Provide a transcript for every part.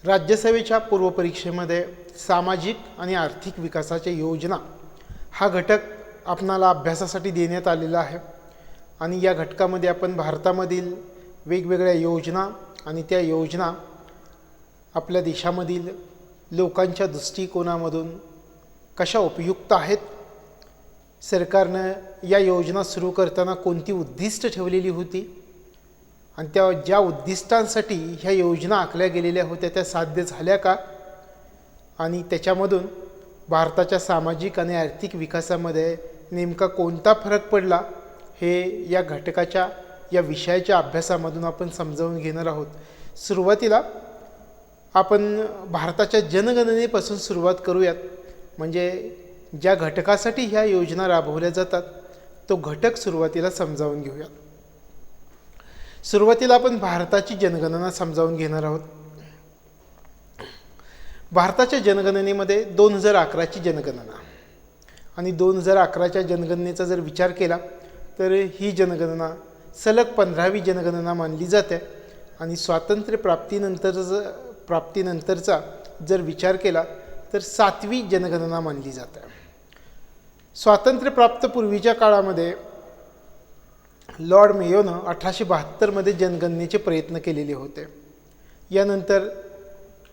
राज्यसेवेच्या पूर्वपरीक्षेमध्ये सामाजिक आणि आर्थिक विकासाच्या योजना हा घटक आपणाला अभ्यासासाठी देण्यात आलेला आहे आणि या घटकामध्ये आपण भारतामधील वेगवेगळ्या योजना आणि त्या योजना आपल्या देशामधील लोकांच्या दृष्टिकोनामधून कशा उपयुक्त आहेत, सरकारनं या योजना सुरू करताना कोणती उद्दिष्ट ठेवलेली होती आणि त्या ज्या उद्दिष्टांसाठी ह्या योजना आखल्या गेलेल्या होत्या त्या साध्य झाल्या का आणि त्याच्यामधून भारताच्या सामाजिक आणि आर्थिक विकासामध्ये नेमका कोणता फरक पडला हे या घटकाच्या या विषयाच्या अभ्यासामधून आपण समजावून घेणार आहोत। सुरुवातीला आपण भारताच्या जनगणनेपासून सुरुवात करूयात, म्हणजे ज्या घटकासाठी ह्या योजना राबवल्या जातात तो घटक सुरुवातीला समजावून घेऊया। सुरुवातीला आपण भारताची जनगणना समजावून घेणार आहोत। भारताच्या जनगणनेमध्ये 2011ची जनगणना आणि 2011च्या जनगणनेचा जर विचार केला तर ही जनगणना सलग 15वी जनगणना मानली जाते आणि स्वातंत्र्य प्राप्तीनंतरचा जर विचार केला तर 7वी जनगणना मानली जाते। स्वातंत्र्य प्राप्त पूर्वीच्या काळामध्ये लॉर्ड मेयोनं 1872मध्ये जनगणनेचे प्रयत्न केलेले होते। यानंतर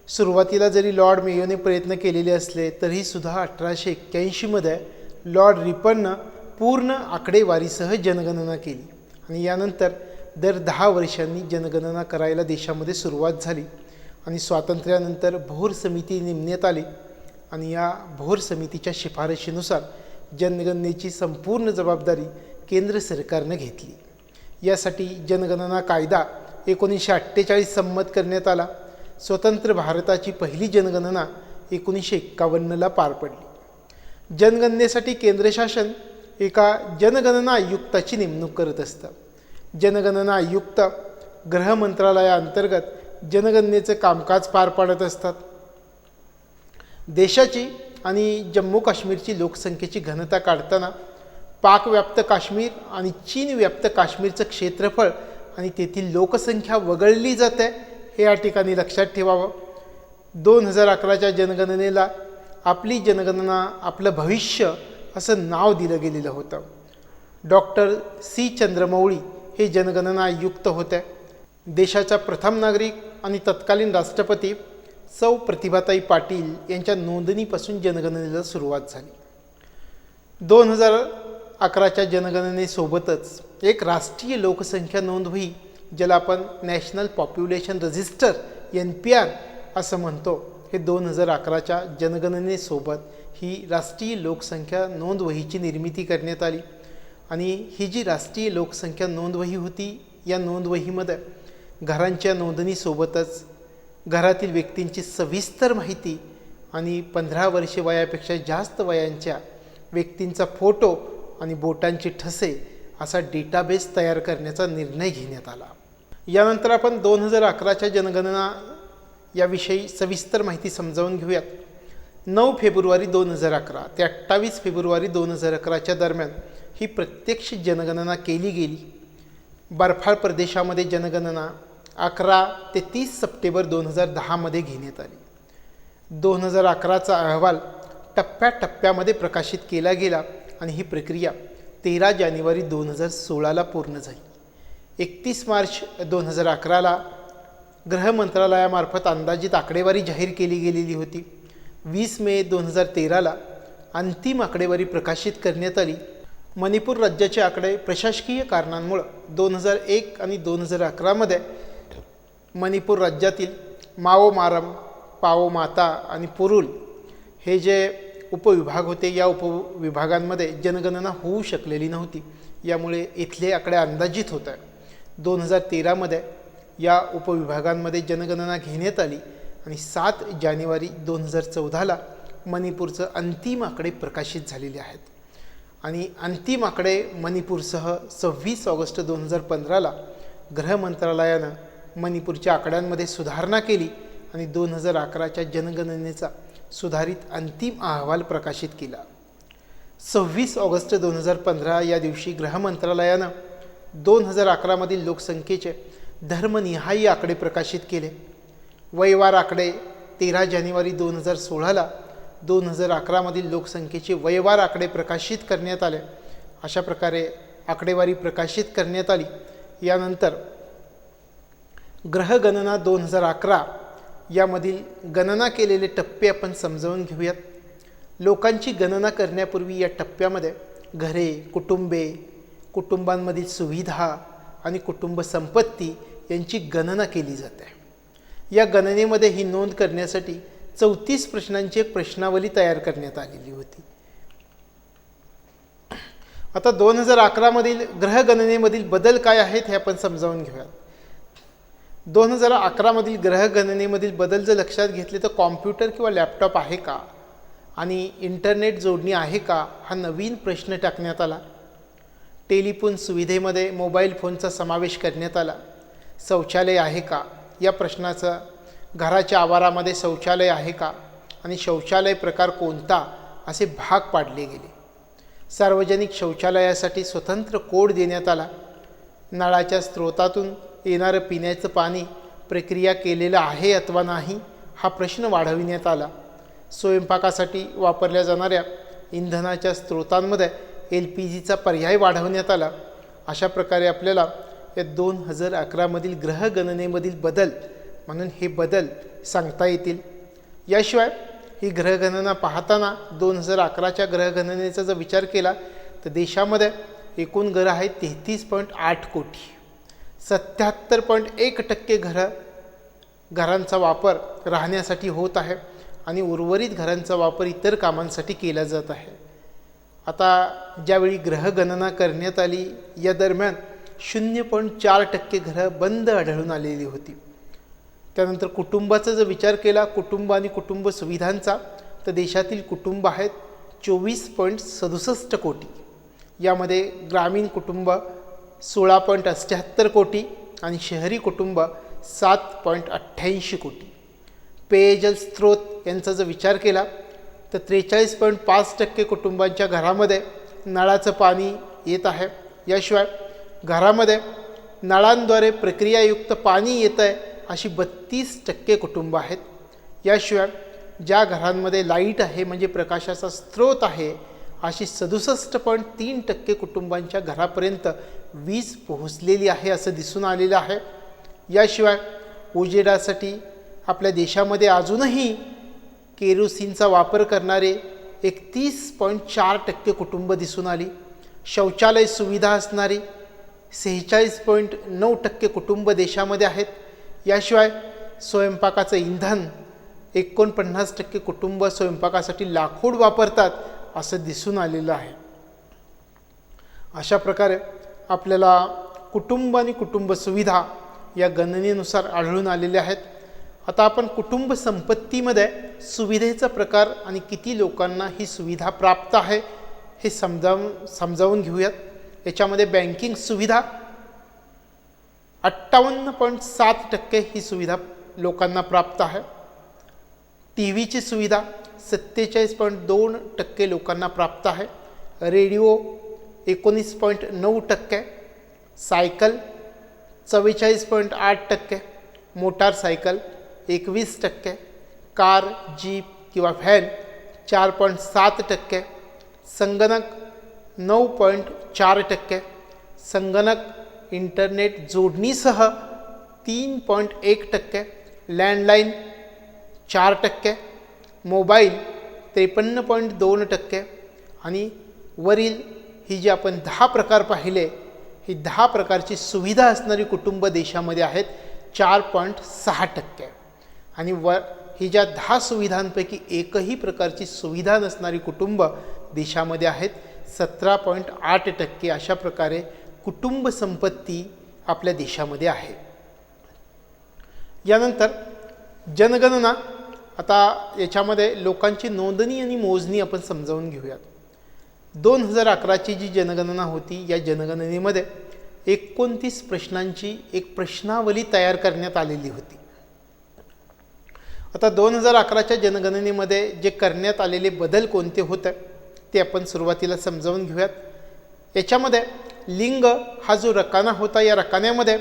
सुरुवातीला जरी लॉर्ड मेयोने प्रयत्न केलेले असले तरीसुद्धा 1881मध्ये लॉर्ड रिपननं पूर्ण आकडेवारीसह जनगणना केली आणि यानंतर दर 10 वर्षांनी जनगणना करायला देशामध्ये सुरुवात झाली आणि स्वातंत्र्यानंतर भोर समिती नेमण्यात आली आणि या भोर समितीच्या शिफारशीनुसार जनगणनेची संपूर्ण जबाबदारी केंद्र सरकारने घेतली। यासाठी जनगणना कायदा 1948 संमत करण्यात आला। स्वतंत्र भारताची पहिली जनगणना 1951ला पार पडली। जनगणनेसाठी केंद्र शासन एका जनगणना आयुक्ताची नेमणूक करत असतं। जनगणना आयुक्त गृह मंत्रालयाअंतर्गत जनगणनेचे कामकाज पार पाडत असतात। देशाची आणि जम्मू काश्मीरची लोकसंख्येची घनता काढताना पाकव्याप्त काश्मीर आणि चीन व्याप्त काश्मीरचं क्षेत्रफळ आणि तेथील लोकसंख्या वगळली जाते हे या ठिकाणी लक्षात ठेवावं। 2011च्या जनगणनेला आपली जनगणना आपलं भविष्य असं नाव दिलं गेलेलं होतं। डॉक्टर सी चंद्रमौळी हे जनगणना आयुक्त होते। देशाच्या प्रथम नागरिक आणि तत्कालीन राष्ट्रपती सौ प्रतिभाताई पाटील यांच्या नोंदणीपासून जनगणनेला सुरुवात झाली। 2011च्या जनगणनेसोबतच एक राष्ट्रीय लोकसंख्या नोंदवही, ज्याला आपण नॅशनल पॉप्युलेशन रजिस्टर NPR असं म्हणतो, हे 2011च्या जनगणनेसोबत ही राष्ट्रीय लोकसंख्या नोंदवहीची निर्मिती करण्यात आली आणि ही जी राष्ट्रीय लोकसंख्या नोंदवही होती या नोंदवहीमध्ये घरांच्या नोंदणीसोबतच घरातील व्यक्तींची सविस्तर माहिती आणि 15 वर्षे वयापेक्षा जास्त वयांच्या व्यक्तींचा फोटो आणि बोटांचे ठसे असा डेटाबेस तयार करण्याचा निर्णय घेण्यात आला। यानंतर आपण 2011च्या जनगणना याविषयी सविस्तर माहिती समजावून घेऊयात। 9 फेब्रुवारी 2011 ते 28 फेब्रुवारी 2011च्या दरम्यान ही प्रत्यक्ष जनगणना केली गेली। बर्फाळ प्रदेशामध्ये जनगणना 11 ते 30 सप्टेंबर 2010मध्ये घेण्यात आली। 2011चा अहवाल टप्प्याटप्प्यामध्ये प्रकाशित केला गेला आणि ही प्रक्रिया 13 जानेवारी 2016ला पूर्ण झाली। 31 मार्च 2011ला गृह मंत्रालयामार्फत अंदाजित आकडेवारी जाहीर केली गेलेली होती। 20 मे 2013ला अंतिम आकडेवारी प्रकाशित करण्यात आली। मणिपूर राज्याचे आकडे प्रशासकीय कारणांमुळे 2001 आणि 2011मध्ये मणिपूर राज्यातील माओ मारम, पाओ माता आणि पुरुल हे जे उपविभाग होते या उपविभागांमध्ये जनगणना होऊ शकलेली नव्हती, यामुळे इथले आकडे अंदाजित होते। 2013मध्ये या उपविभागांमध्ये जनगणना घेण्यात आली आणि 7 जानेवारी 2014ला मणिपूरचं अंतिम आकडे प्रकाशित झालेले आहेत आणि अंतिम आकडे मणिपूरसह 26 ऑगस्ट 2015ला गृह मंत्रालयानं मणिपूरच्या आकड्यांमध्ये सुधारणा केली आणि 2011च्या जनगणनेचा सुधारित अंतिम अहवाल प्रकाशित केला। 26 ऑगस्ट 2015 या दिवशी गृह मंत्रालयानं 2011 मधील लोकसंख्येचे धर्मनिहाय आकडे प्रकाशित केले। वयवार आकडे 13 जानेवारी 2016ला 2011मधील लोकसंख्येचे वयवार आकडे प्रकाशित करण्यात आले. अशा प्रकारे आकडेवारी प्रकाशित करण्यात आली. यानंतर ग्रहगणना 2011 यामधील गणना केलेले टप्पे आपण समजावून घेऊयात. लोकांची गणना करण्यापूर्वी या टप्प्यामध्ये घरे, कुटुंबे, कुटुंबांमधील सुविधा आणि कुटुंब संपत्ती यांची गणना केली जाते. या गणनेमध्ये ही नोंद करण्यासाठी 34 प्रश्नांची एक प्रश्नावली तयार करण्यात आलेली होती. आता 2011मधील ग्रहगणनेमधील बदल काय आहेत हे आपण समजावून घेऊया. 2011मधील ग्रहगणनेमधील बदल जर लक्षात घेतले तर कॉम्प्युटर किंवा लॅपटॉप आहे का आणि इंटरनेट जोडणी आहे का हा नवीन प्रश्न टाकण्यात आला. टेलिफोन सुविधेमध्ये मोबाईल फोनचा समावेश करण्यात आला. शौचालय आहे का या प्रश्नाचा, घराच्या आवारामध्ये शौचालय आहे का आणि शौचालय प्रकार कोणता असे भाग पाडले गेले. सार्वजनिक शौचालयासाठी स्वतंत्र कोड देण्यात आला. नळाच्या स्रोतातून येणारं पिण्याचं पाणी प्रक्रिया केलेलं आहे अथवा नाही हा प्रश्न वाढविण्यात आला. स्वयंपाकासाठी वापरल्या जाणाऱ्या इंधनाच्या स्रोतांमध्ये LPGचा पर्याय वाढवण्यात आला. अशा प्रकारे आपल्याला या 2011मधील ग्रहगणनेमधील बदल म्हणून हे बदल सांगता येतील. याशिवाय ही ग्रहगणना पाहताना 2011च्या ग्रहगणनेचा जर विचार केला तर देशामध्ये एकूण घरं आहेत 33.8 कोटी. 77.1% घरांचा वापर राहण्यासाठी होत आहे आणि उर्वरित घरांचा वापर इतर कामांसाठी केला जात आहे. आता ज्यावेळी ग्रहगणना करण्यात आली या दरम्यान 0.4% घरं बंद आढळून आलेली होती. त्यानंतर कुटुंबाचा जर विचार केला, कुटुंब आणि कुटुंब सुविधांचा, तर देशातील कुटुंब आहेत 24.67 कोटी. यामध्ये ग्रामीण कुटुंब 16.78 कोटी आणि शहरी कुटुंब 7.88 कोटी. पेयजल स्रोत यांचा जर विचार केला तर 43.5% कुटुंबांच्या घरामध्ये नळाचं पाणी येत आहे. याशिवाय घरामध्ये नळांद्वारे प्रक्रियायुक्त पाणी येत आहे अशी 32% कुटुंब आहेत. याशिवाय ज्या घरांमध्ये लाईट आहे म्हणजे प्रकाशाचा स्रोत आहे अशी 67.3% कुटुंबांच्या घरापर्यंत वीज पोहोचलेली आहे असं दिसून आलेलं आहे. याशिवाय उजेडासाठी आपल्या देशामध्ये अजूनही केरोसिनचा वापर करणारे 31.4% कुटुंब दिसून आली. शौचालय सुविधा असणारी 46.9% कुटुंब देशामध्ये आहेत. याशिवाय स्वयंपाकाचं इंधन 49% कुटुंब स्वयंपाकासाठी लाकूड वापरतात असं दिसून आलेलं आहे. अशा प्रकारे आपल्याला कुटुंब आणि कुटुंब सुविधा या गणनेनुसार आढळून आलेल्या आहेत. आता आपण कुटुंब संपत्तीमध्ये सुविधेचा प्रकार आणि किती लोकांना ही सुविधा प्राप्त आहे हे समजावून घेऊयात. याच्यामध्ये बँकिंग सुविधा 58.7% ही सुविधा लोकांना प्राप्त आहे. TV ची सुविधा 47.2% लोकांना प्राप्त आहे. Radio 19.9%, cycle 44.8%, motorcycle 21%, car, jeep किंवा व्हॅन 4.7%, संगणक 9.4%, संगणक इंटरनेट जोडणीसह 3.1%, लँडलाईन 4%, मोबाईल 53.2% आणि वरील ही जी आपण 10 प्रकार पाहिले ही 10 प्रकारची सुविधा असणारी कुटुंब देशामध्ये आहेत 4.6%. आणि ही ज्या 10 सुविधांपैकी एकही प्रकारची सुविधा नसणारी कुटुंब देशामध्ये आहेत 17.8%. अशा प्रकारे कुटुंब संपत्ती आपल्या देशामध्ये आहे. यानंतर जनगणना. आता याच्यामध्ये लोकांची नोंदणी आणि मोजणी आपण समजावून घेऊयात. 2011ची जी जनगणना होती या जनगणनेमध्ये 29 प्रश्नांची एक प्रश्नावली तयार करण्यात आलेली होती. आता 2011च्या जनगणनेमध्ये जे करण्यात आलेले बदल कोणते होते ते आपण सुरुवातीला समजावून घेऊयात. याच्यामध्ये लिंग हा जो रकाना होता या रकान्यामध्ये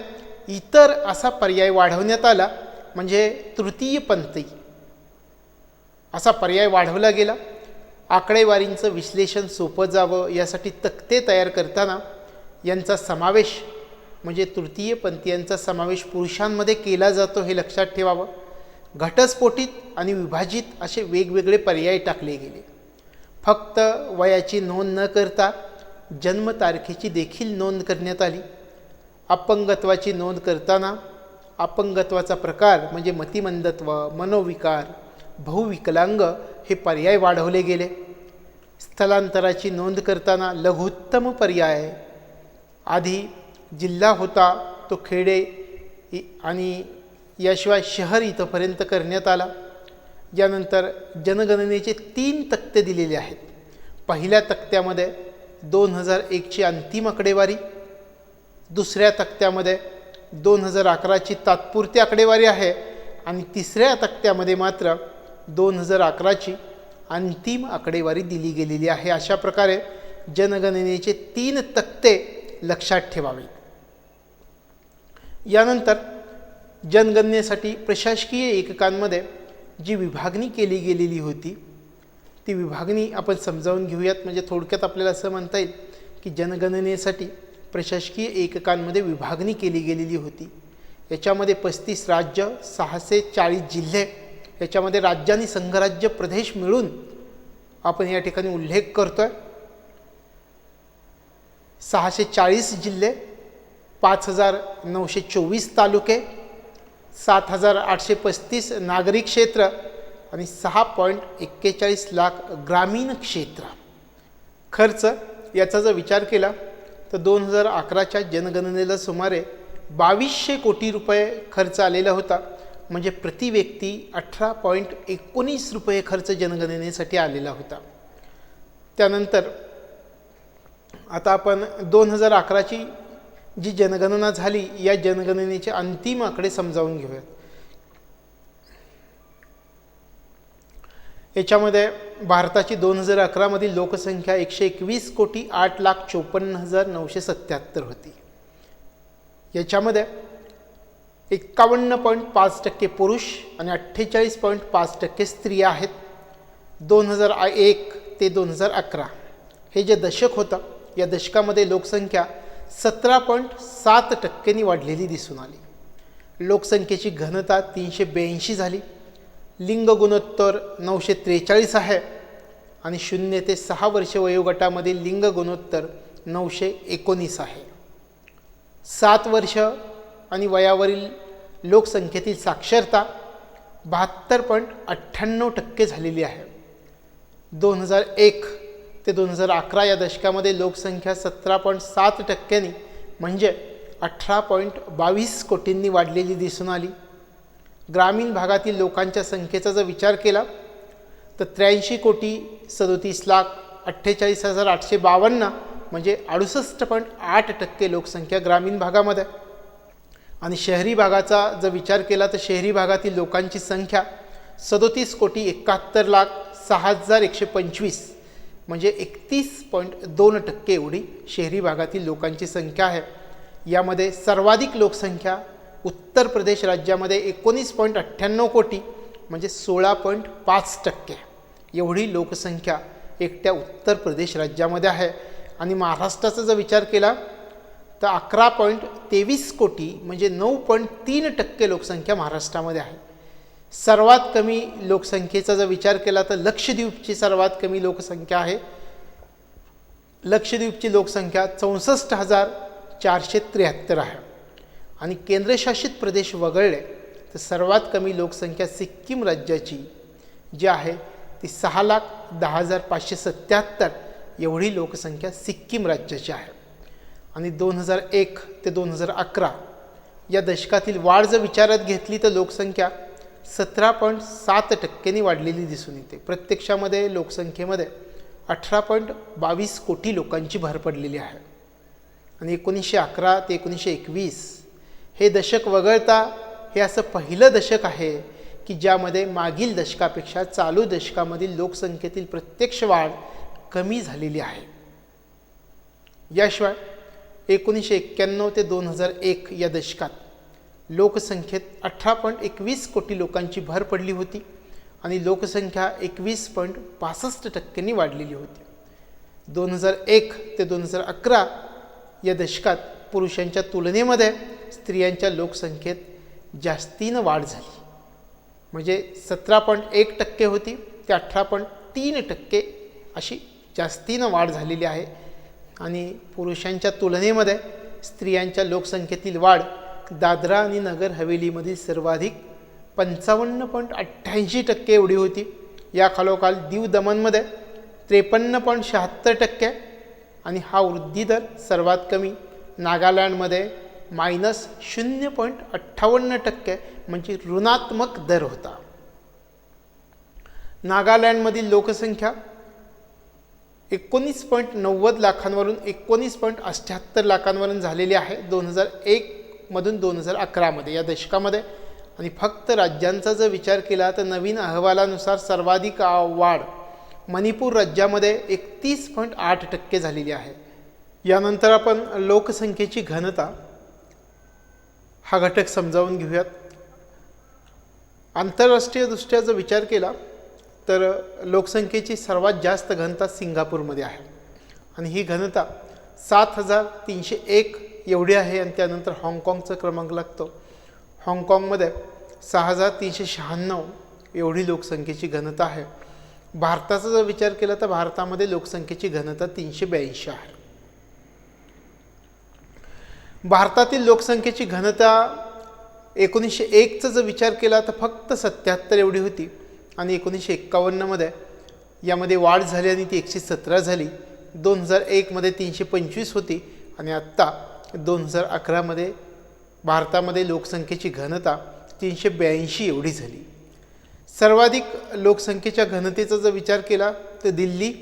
इतर असा पर्याय वाढवण्यात आला म्हणजे तृतीयपंथी असा पर्याय वाढवला गेला. आकडेवारींचं विश्लेषण सोपं जावं यासाठी तक्ते तयार करताना यांचा समावेश म्हणजे तृतीयपंथीयांचा समावेश पुरुषांमध्ये केला जातो हे लक्षात ठेवावं. घटस्फोटित आणि विभाजित असे वेगवेगळे पर्याय टाकले गेले. फक्त वयाची नोंद न करता जन्मतारखेची देखील नोंद करण्यात आली. अपंगत्वाची नोंद करताना अपंगत्वाचा प्रकार म्हणजे मतिमंदत्व, मनोविकार, बहुविकलांग हे पर्याय वाढवले गेले. स्थलांतराची नोंद करताना लघुत्तम पर्याय आधी जिल्हा होता तो खेडे आणि याशिवाय शहर इथंपर्यंत करण्यात आला. यानंतर जनगणनेचे 3 तक्ते दिलेले आहेत. पहिल्या तक्त्यामध्ये 2001ची अंतिम आकडेवारी, दुसऱ्या तक्त्यामध्ये 2011ची तात्पुरती आकडेवारी आहे आणि तिसऱ्या तक्त्यामध्ये मात्र 2011ची अंतिम आकडेवारी दिली गेलेली आहे. अशा प्रकारे जनगणनेचे 3 तक्ते लक्षात ठेवावे. यानंतर जनगणनेसाठी प्रशासकीय एककांमध्ये जी विभागणी केली गेलेली होती ती विभागणी आपण समजावून घेऊयात. म्हणजे थोडक्यात आपल्याला असं म्हणता येईल की जनगणनेसाठी प्रशासकीय एककांमध्ये विभागणी केली गेलेली होती. याच्यामध्ये 35 राज्य, 640 जिल्हे, याच्यामध्ये राज्य आणि संघराज्य प्रदेश मिळून आपण या ठिकाणी उल्लेख करतो आहे. 640 जिल्हे, 5924 तालुके, 7835 नागरिक क्षेत्र आणि 6.41 लाख ग्रामीण क्षेत्र. खर्च याचा जर विचार केला तर 2011च्या जनगणनेला सुमारे 2200 कोटी रुपये खर्च आलेला होता. म्हणजे प्रति व्यक्ती 18.19 रुपये खर्च जनगणनेसाठी आलेला होता. त्यानंतर आता आपण 2011ची जी जनगणना झाली या जनगणनेचे अंतिम आकडे समजावून घेऊयात. याच्यामध्ये भारताची 2011 लोकसंख्या 121,08,54,977 होती. याच्यामध्ये 51.5% पुरुष आणि 48.5% स्त्रिया आहेत. 2001 ते 2011 हे जे दशक होतं या दशकामध्ये लोकसंख्या 17.7% वाढलेली दिसून आली. लोकसंख्येची घनता 382 झाली. लिंग गुणोत्तर 943 आहे आणि 0 ते 6 वर्ष वयोगटामधील लिंग गुणोत्तर 919 आहे. 7 वर्ष आणि वयावरील लोकसंख्येतील साक्षरता 72.98% झालेली आहे. 2001 ते 2011 या दशकामध्ये लोकसंख्या 17.7% म्हणजे 18.22 कोटींनी वाढलेली दिसून आली. ग्रामीण भागातील लोकांच्या संख्येचा जर विचार केला तर 83,47,48,852 म्हणजे 68.8% लोकसंख्या ग्रामीण भागामध्ये. आणि शहरी भागाचा जर विचार केला तर शहरी भागातील लोकांची संख्या 37,71,06,125 म्हणजे 31.2% एवढी शहरी भागातील लोकांची संख्या आहे. यामध्ये सर्वाधिक लोकसंख्या उत्तर प्रदेश राज्यामध्ये 19.98 कोटी म्हणजे 16.5% एवढी लोकसंख्या एकट्या उत्तर प्रदेश राज्यामध्ये आहे. आणि महाराष्ट्राचा जर विचार केला तर 11.23 कोटी म्हणजे 9.3% लोकसंख्या महाराष्ट्रामध्ये आहे. सर्वात कमी लोकसंख्येचा जर विचार केला तर लक्षद्वीपची सर्वात कमी लोकसंख्या आहे. लक्षद्वीपची लोकसंख्या 64,473 आहे. आणि केंद्रशासित प्रदेश वगळले तर सर्वात कमी लोकसंख्या सिक्कीम राज्याची जी आहे ती 6,10,577 एवढी लोकसंख्या सिक्कीम राज्याची आहे. आणि 2001 ते 2011 या दशकातील वाढ जर विचारात घेतली तर लोकसंख्या 17.7% वाढलेली दिसून येते. प्रत्यक्षामध्ये लोकसंख्येमध्ये 18.22 कोटी लोकांची भर पडलेली आहे. आणि 1911 ते 1921 हे दशक वगळता हे असं पहिलं दशक आहे की ज्यामध्ये मागील दशकापेक्षा चालू दशकामधील लोकसंख्येतील प्रत्यक्ष वाढ कमी झालेली आहे. याशिवाय 1991 ते 2001 या दशकात लोकसंख्येत 18.21 कोटी लोकांची भर पडली होती आणि लोकसंख्या 21.65% वाढलेली होती. 2001 ते 2011 या दशकात पुरुषांच्या तुलनेमध्ये स्त्रियांच्या लोकसंख्येत जास्तीनं वाढ झाली. म्हणजे 17.1% होती ते 18.3% अशी जास्तीनं वाढ झालेली आहे. आणि पुरुषांच्या तुलनेमध्ये स्त्रियांच्या लोकसंख्येतील वाढ दादरा आणि नगर हवेलीमधील सर्वाधिक 55.88% एवढी होती. या खालोखाल दीव दमनमध्ये 53.76% आणि हा वृद्धी दर सर्वात कमी नागालँडमध्ये -0.58% म्हणजे ऋणात्मक दर होता. नागालँडमधील लोकसंख्या 19.90 लाखांवरून 19.78 लाखांवरून झालेली आहे 2001 मधून 2011 या दशकामध्ये. आणि फक्त राज्यांचा जर विचार केला तर नवीन अहवालानुसार सर्वाधिक वाढ मणिपूर राज्यामध्ये 31.8% झालेली आहे. यानंतर आपण लोकसंख्येची घनता हा घटक समजावून घेऊयात. आंतरराष्ट्रीय दृष्ट्या जर विचार केला तर लोकसंख्येची सर्वात जास्त घनता सिंगापूरमध्ये आहे आणि ही घनता 7,301 एवढी आहे. आणि त्यानंतर हाँगकाँगचा क्रमांक लागतो. हाँगकाँगमध्ये 6,396 एवढी लोकसंख्येची घनता आहे. भारताचा जर विचार केला तर भारतामध्ये लोकसंख्येची घनता 382 आहे. भारतातील लोकसंख्येची घनता 1901चा जर विचार केला तर फक्त 77 एवढी होती आणि 1951 यामध्ये वाढ झाली आणि ती 117 झाली. 2001 325 होती आणि आत्ता 2011 भारतामध्ये लोकसंख्येची घनता 382 एवढी झाली. सर्वाधिक लोकसंख्येच्या घनतेचा जर विचार केला तर दिल्ली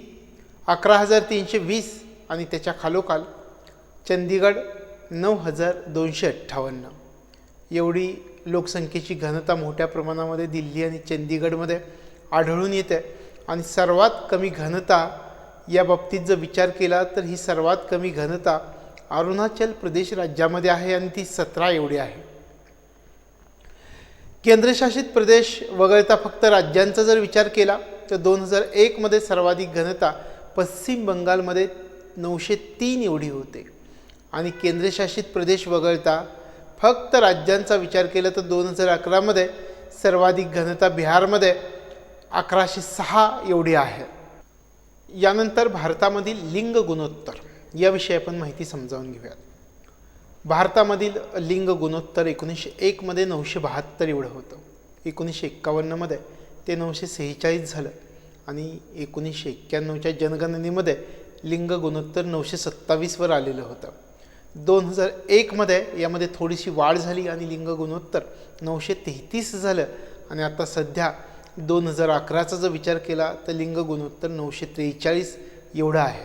11,320 आणि त्याच्या खालोखाल चंदीगड 9,258 एवढी लोकसंख्येची घनता मोठ्या प्रमाणामध्ये दिल्ली आणि चंदीगडमध्ये आढळून येते. आणि सर्वात कमी घनता या बाबतीत जर विचार केला तर ही सर्वात कमी घनता अरुणाचल प्रदेश राज्यामध्ये आहे आणि ती 17 एवढी आहे. केंद्रशासित प्रदेश वगळता फक्त राज्यांचा जर विचार केला तर 2001 सर्वाधिक घनता पश्चिम बंगालमध्ये 903 एवढी होते. आणि केंद्रशासित प्रदेश वगळता फक्त राज्यांचा विचार केला तर 2011 सर्वाधिक घनता बिहारमध्ये 1106 एवढी आहे. यानंतर भारतामधील लिंग गुणोत्तर याविषयी आपण माहिती समजावून घेऊयात. भारतामधील लिंग गुणोत्तर 1901 972 एवढं होतं. 1951 ते 946 झालं आणि 1991च्या जनगणनेमध्ये लिंग गुणोत्तर 927 आलेलं होतं. 2001 यामध्ये थोडीशी वाढ झाली आणि लिंग गुणोत्तर 933 झालं. आणि आता सध्या 2011चा जर विचार केला तर लिंग गुणोत्तर 943 एवढं आहे.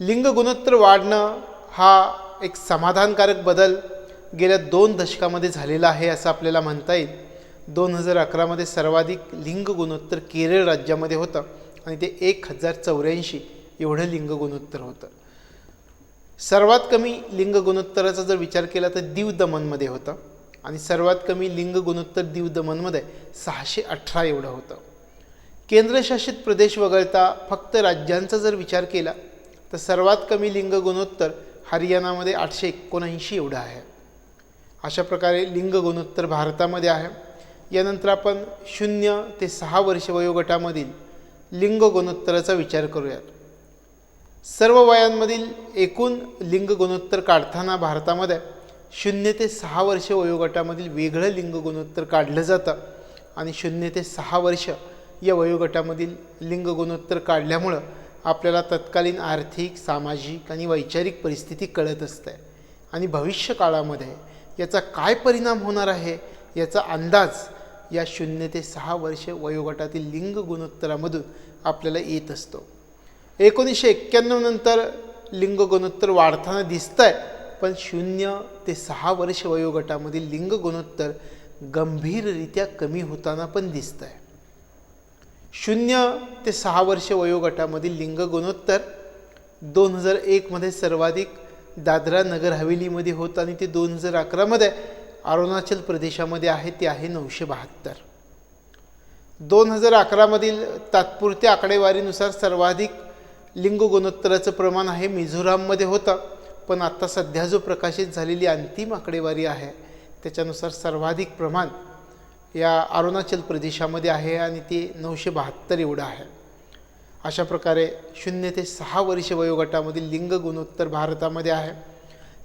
लिंग गुणोत्तर वाढणं हा एक समाधानकारक बदल गेल्या 2 दशकामध्ये झालेला आहे असं आपल्याला म्हणता येईल. 2011 सर्वाधिक लिंग गुणोत्तर केरळ राज्यामध्ये होतं आणि ते 1084 एवढं लिंग गुणोत्तर होतं. सर्वात कमी लिंग गुणोत्तराचा जर विचार केला तर दीव दमनमध्ये होतं आणि सर्वात कमी लिंग गुणोत्तर दीव दमनमध्ये 618 एवढं होतं. केंद्रशासित प्रदेश वगळता फक्त राज्यांचा जर विचार केला तर सर्वात कमी लिंग गुणोत्तर हरियाणामध्ये 879 एवढं आहे. अशा प्रकारे लिंग गुणोत्तर भारतामध्ये आहे. यानंतर आपण 0 ते 6 वर्ष वयोगटामधील लिंग गुणोत्तराचा विचार करूयात. सर्व वयांमधील एकूण लिंग गुणोत्तर काढताना भारतामध्ये 0 ते 6 वर्ष वयोगटामधील वेगळं लिंग गुणोत्तर काढलं जातं आणि 0 ते 6 वर्ष या वयोगटामधील लिंग गुणोत्तर काढल्यामुळं आपल्याला तत्कालीन आर्थिक, सामाजिक आणि वैचारिक परिस्थिती कळत असते आणि भविष्य काळामध्ये याचा काय परिणाम होणार आहे याचा अंदाज या 0 ते 6 वर्ष वयोगटातील लिंग गुणोत्तरामधून आपल्याला येत असतो. 1991 नंतर लिंग गुणोत्तर वाढताना दिसत आहे, पण 0 ते 6 वर्ष वयोगटामधील लिंग गुणोत्तर गंभीररित्या कमी होताना पण दिसत आहे. 0 ते 6 वर्ष वयोगटामधील लिंग गुणोत्तर 2001 सर्वाधिक दादरा नगर हवेलीमध्ये होत आणि ते 2011 अरुणाचल प्रदेशामध्ये आहे ते आहे 972. 2011मधील तात्पुरत्या आकडेवारीनुसार सर्वाधिक लिंग गुणोत्तराचं प्रमाण आहे मिझोराममध्ये होतं, पण आता सध्या जो प्रकाशित झालेली अंतिम आकडेवारी आहे त्याच्यानुसार सर्वाधिक प्रमाण या अरुणाचल प्रदेशामध्ये आहे आणि ते 972 एवढं आहे. अशा प्रकारे 0 ते 6 वर्ष वयोगटामधील लिंग गुणोत्तर भारतामध्ये आहे.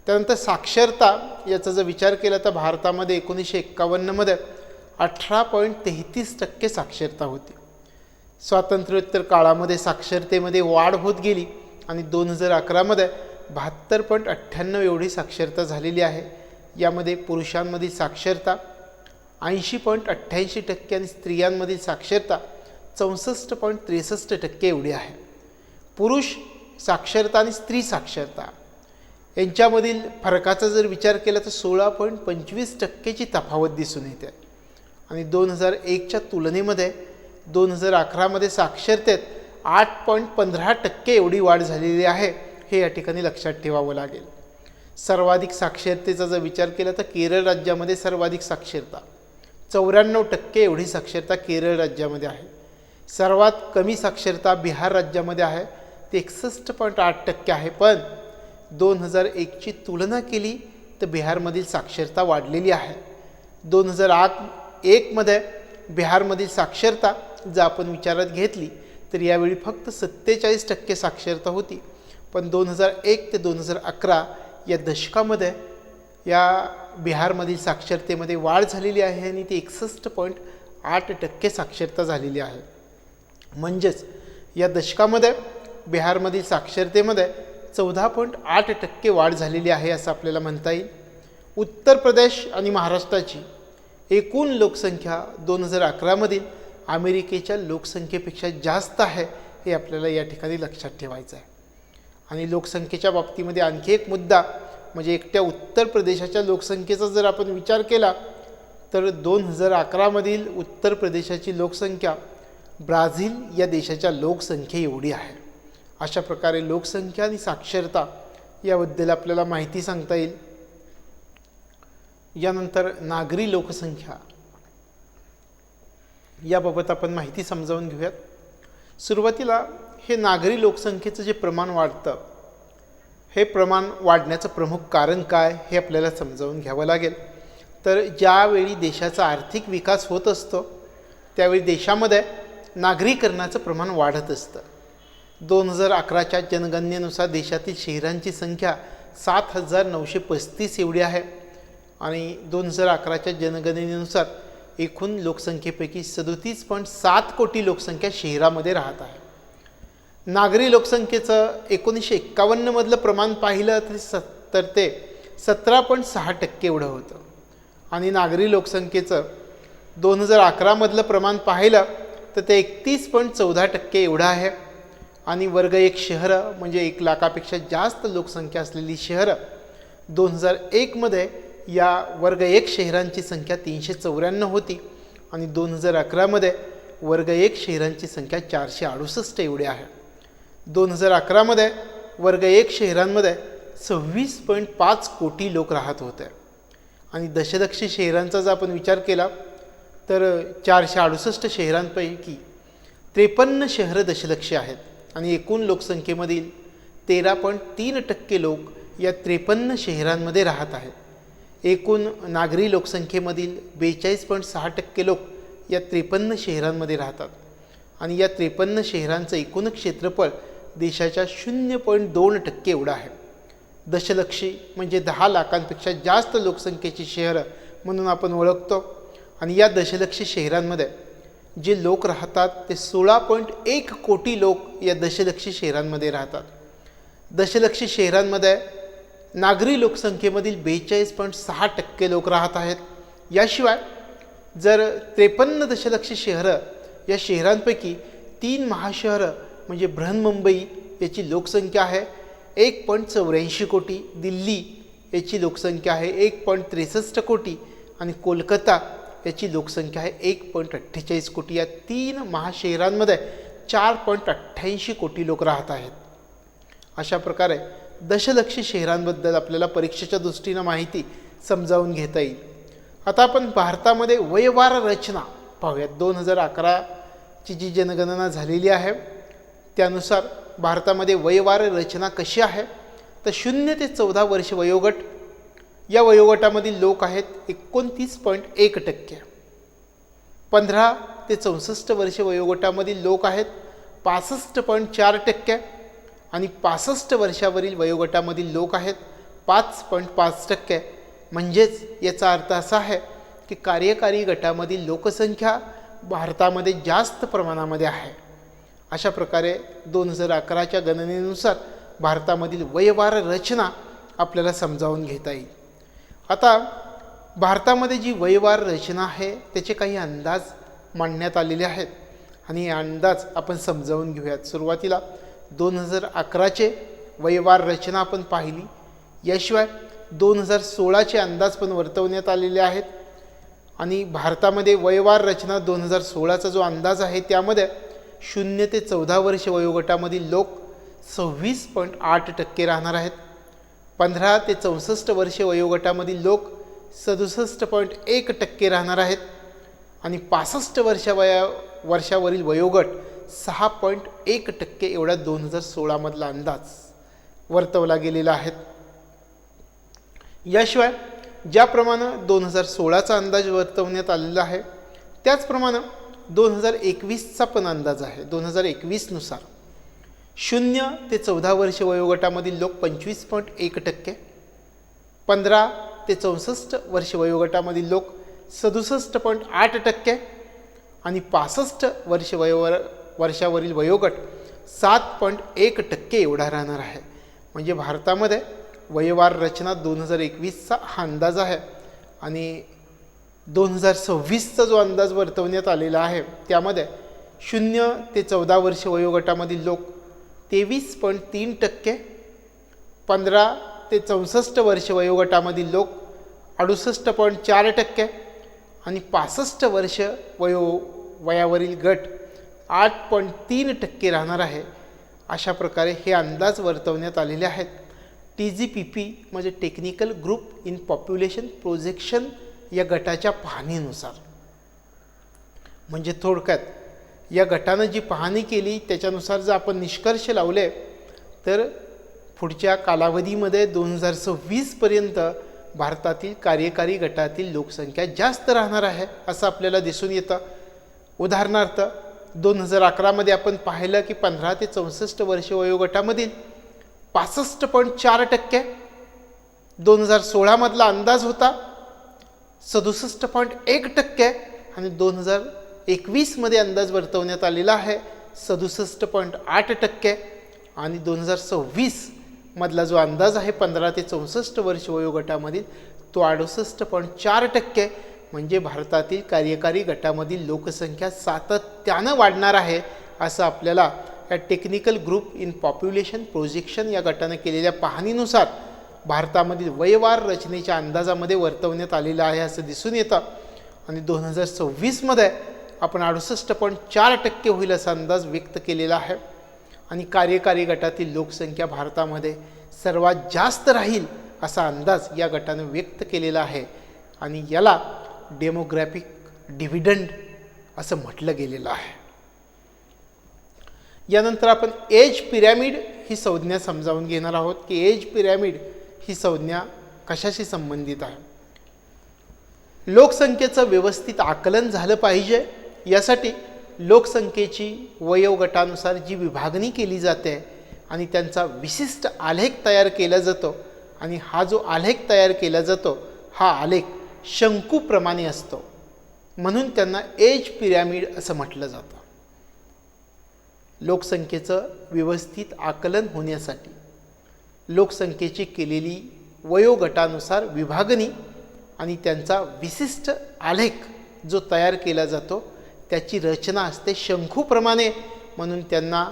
त्यानंतर साक्षरता याचा जर विचार केला तर भारतामध्ये 1951मध्ये 18.33% साक्षरता होती. स्वातंत्र्योत्तर काळामध्ये साक्षरतेमध्ये वाढ होत गेली आणि 2011मध्ये 72.98 एवढी साक्षरता झालेली आहे. यामध्ये पुरुषांमधील साक्षरता 80.88% आणि स्त्रियांमधील साक्षरता 64.63% एवढी आहे. पुरुष साक्षरता आणि स्त्री साक्षरता यांच्यामधील फरकाचा जर विचार केला तर 16.25%ची तफावत दिसून येते आणि 2001च्या तुलनेमध्ये 2011मध्ये साक्षरतेत 8.15% एवढी वाढ झालेली आहे. हे या ठिकाणी लक्षात ठेवावं लागेल. सर्वाधिक साक्षरतेचा जर विचार केला तर केरळ राज्यामध्ये सर्वाधिक साक्षरता 94% एवढी साक्षरता केरळ राज्यामध्ये आहे. सर्वात कमी साक्षरता बिहार राज्यामध्ये आहे, ते 61.8% आहे. पण 2001ची तुलना केली तर बिहारमधील साक्षरता वाढलेली आहे. 2001मध्ये बिहारमधील साक्षरता जर आपण विचारात घेतली तर यावेळी फक्त 47% साक्षरता होती. पण 2001 ते 2011 या दशकामध्ये या बिहारमधील साक्षरतेमध्ये वाढ झालेली आहे आणि ती 61.8% साक्षरता झालेली आहे. म्हणजेच या दशकामध्ये बिहारमधील साक्षरतेमध्ये 14.8% वाढ झालेली आहे असं आपल्याला म्हणता येईल. उत्तर प्रदेश आणि महाराष्ट्राची एकूण लोकसंख्या 2011मधील अमेरिकेच्या लोकसंख्येपेक्षा जास्त आहे, हे आपल्याला या ठिकाणी लक्षात ठेवायचं आहे. आणि लोकसंख्येच्या बाबतीमध्ये आणखी एक मुद्दा म्हणजे एकट्या उत्तर प्रदेशाच्या लोकसंख्येचा जर आपण विचार केला तर 2011मधील उत्तर प्रदेशाची लोकसंख्या ब्राझील या देशाच्या लोकसंख्ये एवढी आहे. अशा प्रकारे लोकसंख्या आणि साक्षरता याबद्दल आपल्याला माहिती सांगता येईल. यानंतर नागरी लोकसंख्या याबाबत आपण माहिती समजावून घेऊयात. सुरुवातीला हे नागरी लोकसंख्येचं जे प्रमाण वाढतं हे प्रमाण वाढण्याचं प्रमुख कारण काय हे आपल्याला समजावून घ्यावं लागेल. तर ज्यावेळी देशाचा आर्थिक विकास होत असतो त्यावेळी देशामध्ये नागरीकरणाचं प्रमाण वाढत असतं. 2011च्या जनगणनेनुसार देशातील शहरांची संख्या 7,935 एवढी आहे आणि 2011च्या जनगणनेनुसार एकूण लोकसंख्येपैकी 37.7 कोटी लोकसंख्या शहरामध्ये राहत आहे. नागरी लोकसंख्येचं 1951मधलं प्रमाण पाहिलं तर ते 17.6% एवढं होतं आणि नागरी लोकसंख्येचं 2011मधलं प्रमाण पाहिलं तर ते 31.14% एवढं आहे. आणि वर्ग 1 शहरं म्हणजे 1 लाखापेक्षा जास्त लोकसंख्या असलेली शहरं 2001मध्ये या वर्ग 1 शहरांची संख्या 394 होती आणि 2011मध्ये वर्ग 1 शहरांची संख्या 468 एवढी आहे. 2011मध्ये वर्ग 1 शहरांमध्ये 26.5 कोटी लोक राहत होते आणि दशलक्षी शहरांचा जर आपण विचार केला तर 468 शहरांपैकी 53 शहरं दशलक्षी आहेत आणि एकूण लोकसंख्येमधील 13.3% लोक या 53 शहरांमध्ये राहत आहेत. एकूण नागरी लोकसंख्येमधील 42.6% लोक या 53 शहरांमध्ये राहतात आणि या 53 शहरांचं एकूण क्षेत्रफळ देशाच्या 0.2% एवढं आहे. दशलक्षी म्हणजे 10 लाखांपेक्षा जास्त लोकसंख्येची शहरं म्हणून आपण ओळखतो आणि या दशलक्षी शहरांमध्ये जे लोक राहतात ते 16.1 कोटी लोक या दशलक्षी शहरांमध्ये राहतात. दशलक्षी शहरांमध्ये नागरी लोकसंख्येमधील 42.6% लोक राहत आहेत. याशिवाय जर 53 दशलक्षी शहरं या शहरांपैकी 3 महाशहरं म्हणजे बृहन्मुंबई याची लोकसंख्या आहे 1.84 कोटी, दिल्ली याची लोकसंख्या आहे 1.63 कोटी आणि कोलकाता याची लोकसंख्या आहे 1.48 कोटी. या 3 महाशहरांमध्ये 4.88 कोटी लोक राहत आहेत. अशा प्रकारे दशलक्षी शहरांबद्दल आपल्याला परीक्षेच्या दृष्टीनं माहिती समजावून घेता येईल. आता आपण भारतामध्ये वयवार रचना पाहूयात. 2011ची जी जनगणना झालेली आहे त्यानुसार भारतामध्ये वयवार रचना कशी आहे, तर 0 ते 14 वर्ष वयोगट या वयोगटामधील लोक आहेत 29.1%. 15 ते 64 वर्ष वयोगटामधील लोक आहेत 65.4% आणि 65 वर्षावरील वयोगटामधील लोक आहेत 5.5%. म्हणजेच याचा अर्थ असा आहे की कार्यकारी गटामधील लोकसंख्या भारतामध्ये जास्त प्रमाणामध्ये आहे. अशा प्रकारे 2011च्या गणनेनुसार भारतामधील वयवार रचना आपल्याला समजावून घेता येईल. आता भारतामध्ये जी वयवार रचना आहे त्याचे काही अंदाज मांडण्यात आलेले आहेत आणि हे अंदाज आपण समजावून घेऊयात. सुरुवातीला 2011चे वयवार रचना आपण पाहिली. याशिवाय 2016चे अंदाज पण वर्तवण्यात आलेले आहेत आणि भारतामध्ये वयवार रचना 2016चा जो अंदाज आहे त्यामध्ये 0 ते 14 वर्ष वयोगटामधील लोक 26.8% राहणार आहेत. 15 ते 64 वर्ष वयोगटामधील लोक 67.1% राहणार आहेत आणि 65 वर्षावरील वयोगट 6.1% एवढा 2016मधला अंदाज वर्तवला गेलेला आहे. याशिवाय ज्याप्रमाणे 2016चा अंदाज वर्तवण्यात आलेला आहे त्याचप्रमाणे 2021चा पण अंदाज आहे. 2021नुसार 0 ते 14 वर्ष वयोगटामधील लोक 25.1%, 15 ते 64 वर्ष वयोगटामधील लोक 67.8% आणि 65 वर्षावरील वयोगट 7.1% एवढा राहणार आहे. म्हणजे भारतामध्ये वयवार रचना 2021चा हा अंदाज आहे आणि 2026चा जो अंदाज वर्तवण्यात आलेला आहे त्यामध्ये 0 ते 14 वर्ष वयोगटामधील लोक 23.3%, 15 ते 64 वर्ष वयोगटामधील लोक 68.4% आणि 65 वर्ष वयावरील गट 8.3% राहणार आहे. अशा प्रकारे हे अंदाज वर्तवण्यात आलेले आहेत. TGPP म्हणजे technical group in population projection या गटाच्या पाहणीनुसार. म्हणजे थोडक्यात या गटानं जी पाहणी केली त्याच्यानुसार जर आपण निष्कर्ष लावले तर पुढच्या कालावधीमध्ये 2026पर्यंत भारतातील कार्यकारी गटातील लोकसंख्या जास्त राहणार आहे असं आपल्याला दिसून येतं. उदाहरणार्थ 2011मध्ये आपण पाहिलं की 15 ते 64 वर्ष वयोगटामधील 65.4%, 2016मधला अंदाज होता 67.1% आणि 2021मध्ये अंदाज वर्तवण्यात आलेला आहे 67.8% आणि 2026मधला जो अंदाज आहे 15 ते 64 वर्ष वयोगटामधील तो 68.4%. म्हणजे भारतातील कार्यकारी गटामधील लोकसंख्या सातत्यानं वाढणार आहे असं आपल्याला या technical group in population projection या गटाने केलेल्या पाहणीनुसार भारतामधील वयवार रचनेच्या अंदाजामध्ये वर्तवण्यात आलेलं आहे असं दिसून येतं. आणि 2026मध्ये आपण 68.4% होईल असा अंदाज व्यक्त केलेला आहे आणि कार्यकारी गटातील लोकसंख्या भारतामध्ये सर्वात जास्त राहील असा अंदाज या गटाने व्यक्त केलेला आहे आणि याला डेमोग्राफिक डिव्हिडंड असं म्हटलं गेलेलं आहे. यानंतर आपण एज पिरॅमिड ही संज्ञा समजावून घेणार आहोत की एज पिरॅमिड ही संज्ञा कशाशी संबंधित आहे. लोकसंख्येचं व्यवस्थित आकलन झालं पाहिजे यासाठी लोकसंख्येची वयोगटानुसार जी विभागणी केली जाते आणि त्यांचा विशिष्ट आलेख तयार केला जातो आणि हा जो आलेख तयार केला जातो हा आलेख शंकूप्रमाणे असतो म्हणून त्यांना एज पिरॅमिड असं म्हटलं जातं. लोकसंख्येचं व्यवस्थित आकलन होण्यासाठी लोकसंख्येची केलेली वयोगटानुसार विभागणी आणि त्यांचा विशिष्ट आलेख जो तयार केला जातो त्याची रचना असते शंकूप्रमाणे म्हणून त्यांना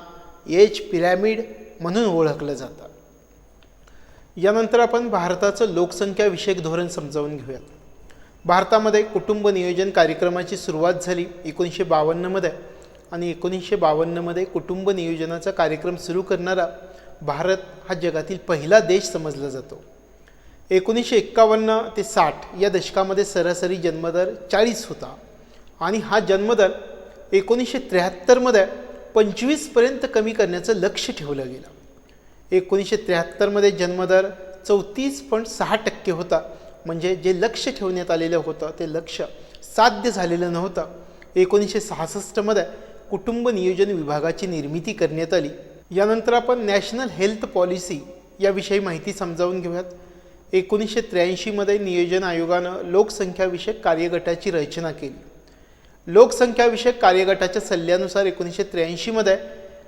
एज पिरॅमिड म्हणून ओळखलं जातं. यानंतर आपण भारताचं लोकसंख्याविषयक धोरण समजावून घेऊयात. भारतामध्ये कुटुंब नियोजन कार्यक्रमाची सुरुवात झाली 1952मध्ये आणि 1952मध्ये कुटुंब नियोजनाचा कार्यक्रम सुरू करणारा भारत हा जगातील पहिला देश समजला जातो. 1951 ते 60 या दशकामध्ये सरासरी जन्मदर 40 होता आणि हा जन्मदर 1973मध्ये 25पर्यंत कमी करण्याचं लक्ष ठेवलं गेलं। 1973मध्ये जन्मदर 34.6% होता, म्हणजे जे लक्ष ठेवण्यात आलेलं होतं ते लक्ष साध्य झालेलं नव्हतं। 1966मध्ये कुटुंब नियोजन विभागाची निर्मिती करण्यात आली। यानंतर आपण नॅशनल हेल्थ पॉलिसी याविषयी माहिती समजावून घेऊयात। 1983मध्ये नियोजन आयोगानं लोकसंख्याविषयक कार्यगटाची रचना केली। लोकसंख्याविषयक कार्यगटाच्या सल्ल्यानुसार 1983मध्ये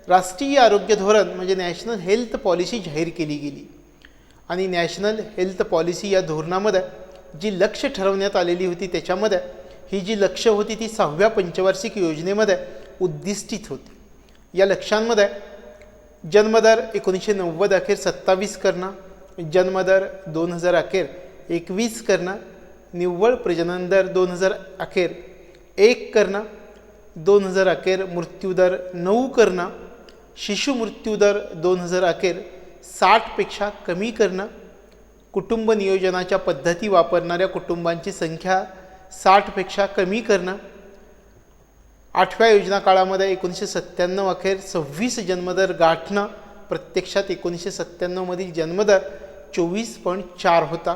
राष्ट्रीय आरोग्य धोरण म्हणजे नॅशनल हेल्थ पॉलिसी जाहीर केली गेली आणि नॅशनल हेल्थ पॉलिसी या धोरणामध्ये जी लक्ष्य ठरवण्यात आलेली होती त्याच्यामध्ये ही जी लक्ष्य होती ती 6व्या पंचवार्षिक योजनेमध्ये उद्दिष्टित होती। या लक्ष्यांमध्ये जन्मदर 1990 अखेर 27 करणं, जन्मदर 2000 अखेर 21 करणं, निव्वळ प्रजनन दर 2000 अखेर 1 करणं, 2000 अखेर मृत्यूदर 9 करणं, शिशु मृत्यूदर 2000 अखेर 60पेक्षा कमी करणं, कुटुंब नियोजनाच्या पद्धती वापरणाऱ्या कुटुंबांची संख्या 60पेक्षा कमी करणं, 8व्या योजना काळामध्ये 1997 अखेर 26 जन्मदर गाठणं, प्रत्यक्षात 1997मधील जन्मदर 24.4 होता।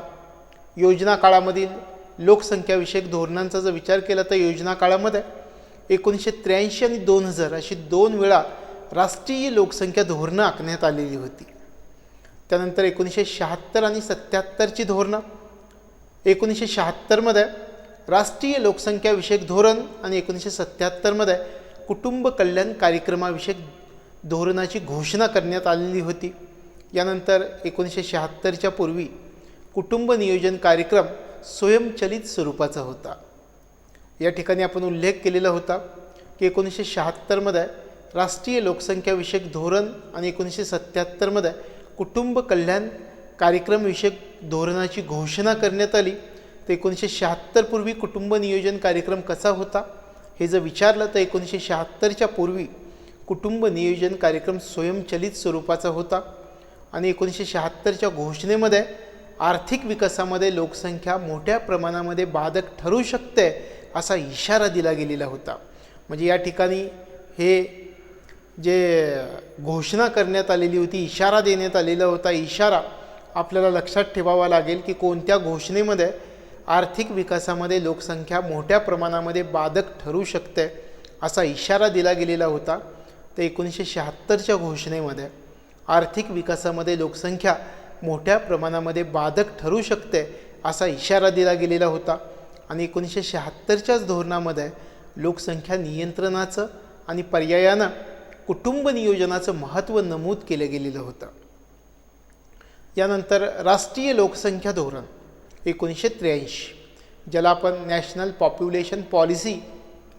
योजना काळामधील लोकसंख्याविषयक धोरणांचा जर विचार केला तर योजना काळामध्ये 1983 आणि 2000 अशी 2 वेळा राष्ट्रीय लोकसंख्या धोरणं आखण्यात आलेली होती। त्यानंतर 1976 आणि 77ची धोरणं, 1976मध्ये राष्ट्रीय लोकसंख्याविषयक धोरण आणि 1977मध्ये कुटुंब कल्याण कार्यक्रमाविषयक धोरणाची घोषणा करण्यात आलेली होती। यानंतर 1976च्या पूर्वी कुटुंब नियोजन कार्यक्रम स्वयंचलित स्वरूपाचा होता। या ठिकाणी आपण उल्लेख केलेला होता की 1976मध्ये राष्ट्रीय लोकसंख्याविषयक धोरण आणि 1977मध्ये कुटुंब कल्याण कार्यक्रमविषयक धोरणाची घोषणा करण्यात आली। तर 1976 पूर्वी कुटुंब नियोजन कार्यक्रम कसा होता हे जर विचारलं तर 1976च्या पूर्वी कुटुंब नियोजन कार्यक्रम स्वयंचलित स्वरूपाचा होता आणि 1976च्या घोषणेमध्ये आर्थिक विकासामध्ये लोकसंख्या मोठ्या प्रमाणामध्ये बाधक ठरू शकते असा इशारा दिला गेलेला होता। म्हणजे या ठिकाणी हे जे घोषणा करण्यात आलेली होती, इशारा देण्यात आलेला होता, इशारा आपल्याला लक्षात ठेवावा लागेल की कोणत्या घोषणेमध्ये आर्थिक विकासामध्ये लोकसंख्या मोठ्या प्रमाणामध्ये बाधक ठरू शकते असा इशारा दिला गेलेला होता। तर 1976च्या घोषणेमध्ये आर्थिक विकासामध्ये लोकसंख्या मोठ्या प्रमाणामध्ये बाधक ठरू शकते असा इशारा दिला गेलेला होता आणि 1976च्याच धोरणामध्ये लोकसंख्या नियंत्रणाचं आणि पर्यायानं कुटुंब नियोजनाचं महत्त्व नमूद केलं गेलेलं होतं। यानंतर राष्ट्रीय लोकसंख्या धोरण 1983, ज्याला आपण नॅशनल पॉप्युलेशन पॉलिसी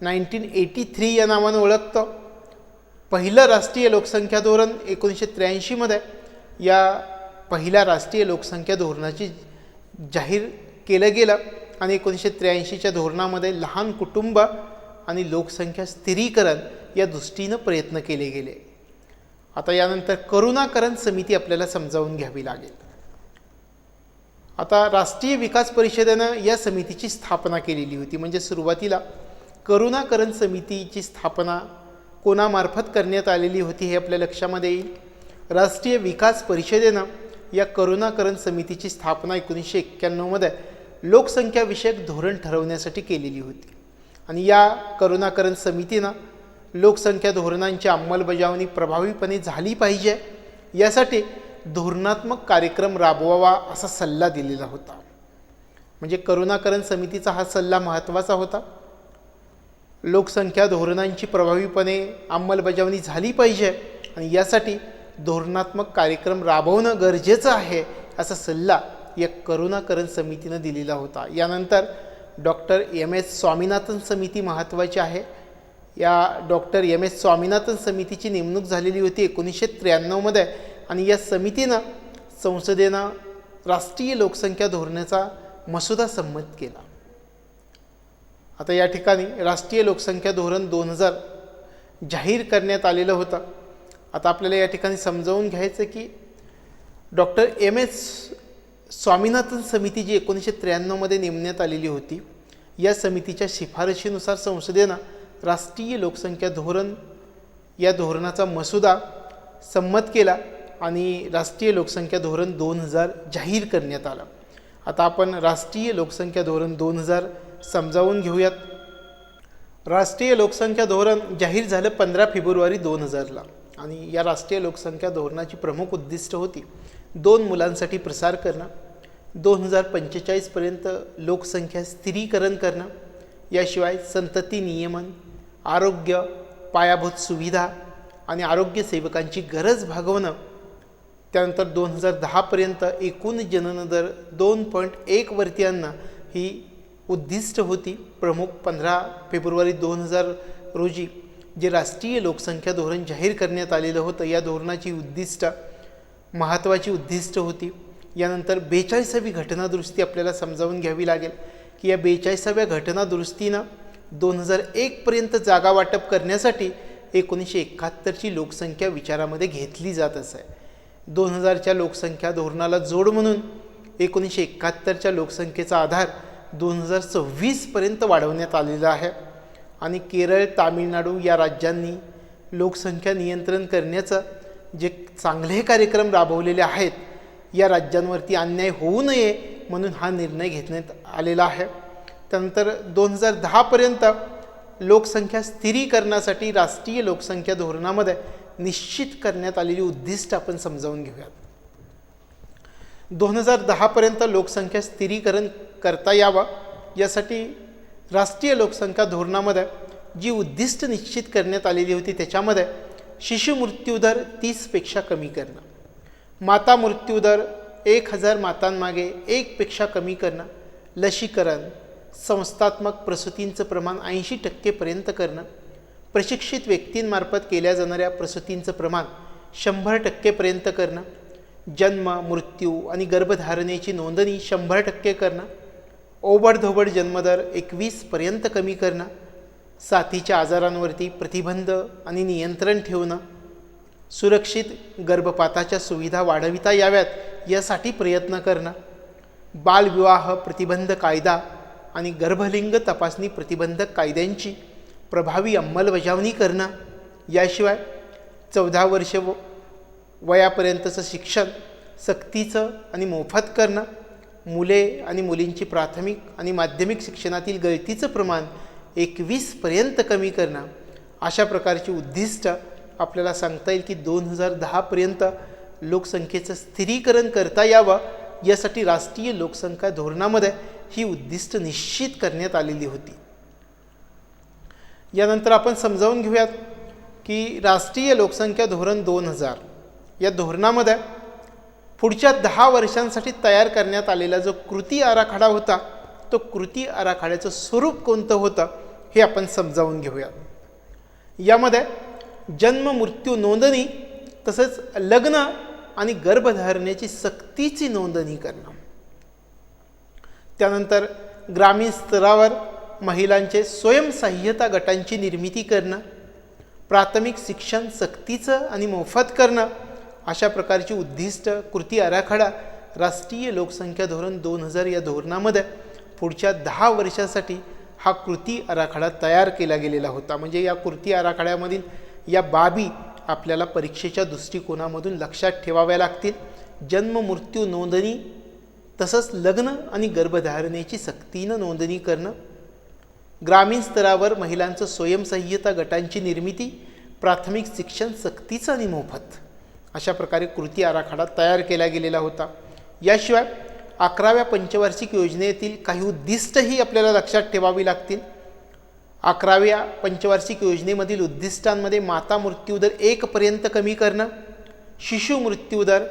1983 या नावानं ओळखतो। पहिलं राष्ट्रीय लोकसंख्या धोरण 1983मध्ये या पहिल्या राष्ट्रीय लोकसंख्या धोरणाची जाहीर केलं गेलं आणि 1983च्या धोरणामध्ये लहान कुटुंब आणि लोकसंख्या स्थिरीकरण या दृष्टीनं प्रयत्न केले गेले। आता यानंतर करुणाकरण समिती आपल्याला समजावून घ्यावी लागेल। आता राष्ट्रीय विकास परिषदेनं या समितीची स्थापना केलेली होती। म्हणजे सुरुवातीला करुणाकरण समितीची स्थापना कोणामार्फत करण्यात आलेली होती हे आपल्या लक्षामध्ये येईल। राष्ट्रीय विकास परिषदेनं या करुणाकरण समितीची स्थापना 1991मध्ये लोकसंख्याविषयक धोरण ठरवण्यासाठी केलेली होती आणि या करुणाकरण समितीनं लोकसंख्या धोरणांची अंमलबजावणी प्रभावीपणे झाली पाहिजे यासाठी धोरणात्मक कार्यक्रम राबवावा असा सल्ला दिलेला होता। म्हणजे करुणाकरण समितीचा हा सल्ला महत्त्वाचा होता। लोकसंख्या धोरणांची प्रभावीपणे अंमलबजावणी झाली पाहिजे आणि यासाठी धोरणात्मक कार्यक्रम राबवणं गरजेचं आहे असा सल्ला या करुणाकरण समितीनं दिलेला होता। यानंतर डॉक्टर M.S. स्वामीनाथन समिती महत्त्वाची आहे। या डॉक्टर M.S. स्वामीनाथन समितीची नेमणूक झालेली होती 1993मध्ये आणि या समितीनं संसदेनं राष्ट्रीय लोकसंख्या धोरणाचा मसुदा संमत केला। आता या ठिकाणी राष्ट्रीय लोकसंख्या धोरण 2000 जाहीर करण्यात आलेलं होतं। आता आपल्याला या ठिकाणी समजावून घ्यायचं की डॉक्टर M.S. स्वामीनाथन समिती जी 1993 नेमण्यात आलेली होती, या समितीच्या शिफारशीनुसार संसदेनं राष्ट्रीय लोकसंख्या धोरण या धोरणाचा मसुदा संमत केला आणि राष्ट्रीय लोकसंख्या धोरण 2000 जाहीर करण्यात आलं. आता आपण राष्ट्रीय लोकसंख्या धोरण 2000 समजावून घेऊयात. राष्ट्रीय लोकसंख्या धोरण जाहीर झालं 15 फेब्रुवारी 2000ला आणि या राष्ट्रीय लोकसंख्या धोरणाची प्रमुख उद्दिष्ट होती 2 मुलांसाठी प्रसार करणं, 2045पर्यंत लोकसंख्या स्थिरीकरण करणं, याशिवाय संतती नियमन, आरोग्य, पायाभूत सुविधा आणि आरोग्य सेवकांची गरज भागवणं. त्यानंतर 2010पर्यंत एकूण जनन दर 2.1 वरती आणणं ही उद्दिष्ट होती. प्रमुख 15 फेब्रुवारी 2000 रोजी जे राष्ट्रीय लोकसंख्या धोरण जाहीर करण्यात आलेलं होतं, या धोरणाची उद्दिष्ट महत्त्वाची उद्दिष्ट होती. यानंतर 42वी घटनादुरुस्ती आपल्याला समजावून घ्यावी लागेल की या 42व्या घटनादुरुस्तीनं 2001पर्यंत जागा वाटप करण्यासाठी 1971ची लोकसंख्या विचारामध्ये घेतली जात असे. 2000च्या लोकसंख्या धोरणाला जोड म्हणून 1971च्या लोकसंख्येचा आधार 2026पर्यंत वाढवण्यात आलेला आहे आणि केरळ, तामिळनाडू या राज्यांनी लोकसंख्या नियंत्रण करण्याचं जे चांगले कार्यक्रम राबवलेले आहेत, या राज्यांवरती अन्याय होऊ नये म्हणून हा निर्णय घेण्यात आलेला आहे. त्यानंतर 2010पर्यंत लोकसंख्या स्थिरीकरणासाठी राष्ट्रीय लोकसंख्या धोरणामध्ये निश्चित करण्यात आलेली उद्दिष्ट आपण समजावून घेऊयात. 2010पर्यंत लोकसंख्या स्थिरीकरण करता यावं यासाठी राष्ट्रीय लोकसंख्या धोरणामध्ये जी उद्दिष्ट निश्चित करण्यात आलेली होती त्याच्यामध्ये शिशु मृत्यूदर 30पेक्षा कमी करणं, माता मृत्यूदर 1000 मातांमागे 1पेक्षा कमी करणं, लसीकरण, संस्थात्मक प्रसूतींचं प्रमाण 80% करणं, प्रशिक्षित व्यक्तींमार्फत केल्या जाणाऱ्या प्रसूतींचं प्रमाण 100% करणं, जन्म, मृत्यू आणि गर्भधारणेची नोंदणी 100% करणं, ओबडधोबड जन्मदर 21पर्यंत कमी करणं, साथीच्या आजारांवरती प्रतिबंध आणि नियंत्रण ठेवणं, सुरक्षित गर्भपाताच्या सुविधा वाढविता याव्यात यासाठी प्रयत्न करणं, बालविवाह प्रतिबंध कायदा आणि गर्भलिंग तपासणी प्रतिबंधक कायद्यांची प्रभावी अंमलबजावणी करणं, याशिवाय 14 वर्ष वयापर्यंतचं शिक्षण सक्तीचं आणि मोफत करणं, मुले आणि मुलींची प्राथमिक आणि माध्यमिक शिक्षणातील गळतीचं प्रमाण 21पर्यंत कमी करणं, अशा प्रकारची उद्दिष्ट आपल्याला सांगता येईल की 2010पर्यंत लोकसंख्येचं स्थिरीकरण करता यावं यासाठी राष्ट्रीय लोकसंख्या धोरणामध्ये ही उद्दिष्ट निश्चित करण्यात आलेली होती. यानंतर आपण समजावून घेऊयात की राष्ट्रीय लोकसंख्या धोरण 2000 या धोरणामध्ये पुढच्या 10 वर्षांसाठी तयार करण्यात आलेला जो कृती आराखडा होता, तो कृती आराखड्याचं स्वरूप कोणतं होतं हे आपण समजावून घेऊया. यामध्ये जन्म मृत्यू नोंदणी तसंच लग्न आणि गर्भधारणेची सक्तीची नोंदणी करणं, त्यानंतर ग्रामीण स्तरावर महिलांचे स्वयंसहाय्यता गटांची निर्मिती करणं, प्राथमिक शिक्षण सक्तीचं आणि मोफत करणं, अशा प्रकारची उद्दिष्ट कृती आराखडा राष्ट्रीय लोकसंख्या धोरण 2000 या धोरणामध्ये पुढच्या 10 वर्षासाठी हा कृती आराखडा तयार केला गेलेला होता. म्हणजे या कृती आराखड्यामधील या बाबी आपल्याला परीक्षेच्या दृष्टिकोनामधून लक्षात ठेवाव्या लागतील. जन्म मृत्यू नोंदणी तसंच लग्न आणि गर्भधारणेची सक्तीनं नोंदणी करणं, ग्रामीण स्तरावर महिलांचं स्वयंसहाय्यता गटांची निर्मिती, प्राथमिक शिक्षण सक्तीचं आणि मोफत, अशा प्रकारे कृती आराखडा तयार केला गेलेला होता. याशिवाय 11व्या पंचवार्षिक योजनेतील काही उद्दिष्टही आपल्याला लक्षात ठेवावी लागतील. 11व्या पंचवार्षिक योजनेमधील उद्दिष्टांमध्ये माता मृत्यूदर 1पर्यंत कमी करणं, शिशु मृत्यूदर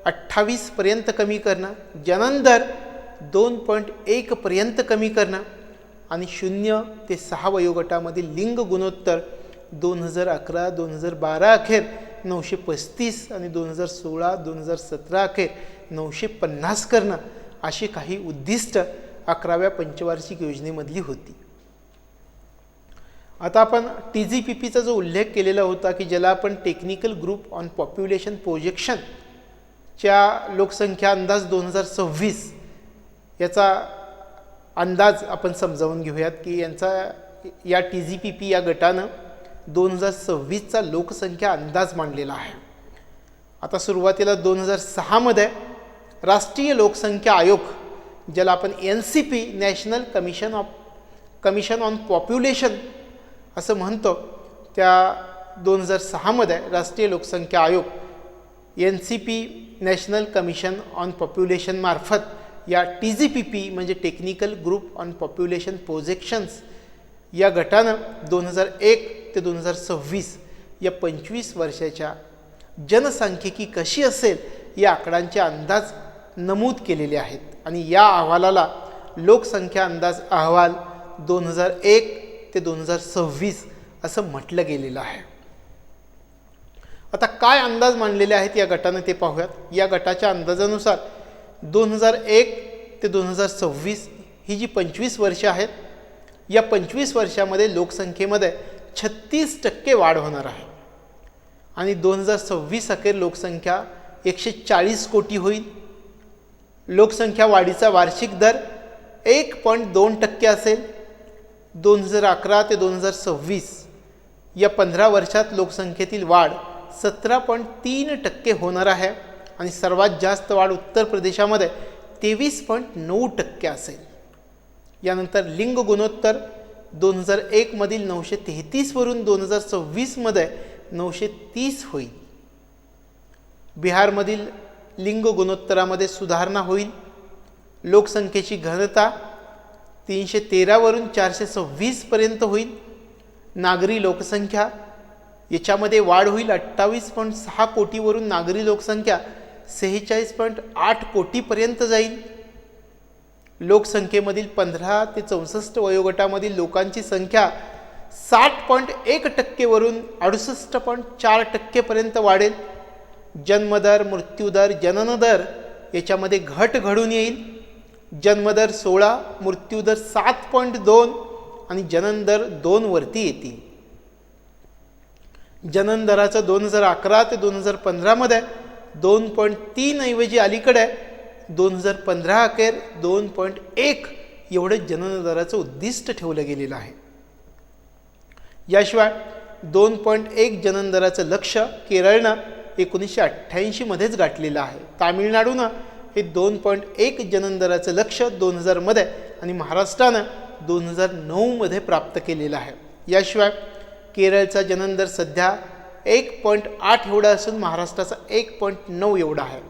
28पर्यंत कमी करणं, जनन दर 2.1पर्यंत कमी करणं आणि 0 ते 6 वयोगटामधील लिंग गुणोत्तर 2011-2012 अखेर 935 आणि 2016-2017 अखेर 950 करणं, अशी काही उद्दिष्ट 11व्या पंचवार्षिक योजनेमधली होती. आता आपण TGPPचा जो उल्लेख केलेला होता की ज्याला आपण technical group on population projection च्या लोकसंख्या अंदाज 2026 याचा अंदाज आपण समजावून घेऊयात की या TGPP या गटानं 2026चा लोकसंख्या अंदाज मांडलेला आहे. आता सुरुवातीला 2006 राष्ट्रीय लोकसंख्या आयोग, ज्याला आपण NCP national commission on population असं म्हणतो, त्या 2006 राष्ट्रीय लोकसंख्या आयोग NCP national commission on population मार्फत या TGPP म्हणजे technical group on population projections या गटानं 2001 ते 2026 या 25 वर्षाच्या जनसांख्यिकी कशी असेल या आकड्यांचे अंदाज नमूद केलेले आहेत आणि या अहवालाला लोकसंख्या अंदाज अहवाल 2001 ते 2026 असं म्हटलं गेलेलं आहे. आता काय अंदाज मांडलेले आहेत या गटाने ते पाहूयात. या गटाच्या अंदाजानुसार 2001 ते 2026 ही जी 25 वर्षे आहेत, या 25 वर्षामध्ये लोकसंख्येमध्ये 36% वाढ होणार आहे आणि 2026 अखेर लोकसंख्या 140 कोटी होईल. लोकसंख्या वाढीचा वार्षिक दर 1.2% असेल. 2011 ते 2026 या 15 वर्षात लोकसंख्येतील वाढ 17.3% होणार आहे आणि सर्वात जास्त वाढ उत्तर प्रदेशामध्ये 23.9% असेल. यानंतर लिंग गुणोत्तर 2001 मधील 933 वरून 2026 मध्ये 930 होईल. बिहारमधील लिंग गुणोत्तरामध्ये सुधारणा होईल. लोकसंख्येची घनता 313 वरून 426 पर्यंत होईल. नागरी लोकसंख्या याच्यामध्ये वाढ होईल. 28.6 कोटीवरून नागरी लोकसंख्या 46.8 कोटीपर्यंत जाईल. लोकसंख्येमधील 15 ते 64 वयोगटामधील लोकांची संख्या 60.1% वरून 68.4% पर्यंत वाढेल. जन्मदर, मृत्यूदर, जननदर याच्यामध्ये घट घडून येईल. जन्मदर 16, मृत्यूदर 7.2 आणि जननदर 2 वरती येतील. जननदराचं 2011 ते 2015 मध्ये 2.3 ऐवजी अलीकडे 2015 अखेर 2.1 एवढं जननदराचं उद्दिष्ट ठेवलं गेलेलं आहे. याशिवाय 2.1 जननदराचं लक्ष केरळनं 1988 मध्येच गाठलेलं आहे. तामिळनाडूनं हे 2.1 जननदराचं लक्ष 2000 मध्ये आणि महाराष्ट्रानं 2009 मध्ये प्राप्त केलेलं आहे. याशिवाय केरळचा जननदर सध्या 1.8 एवढा असून महाराष्ट्राचा 1.9 एवढा आहे.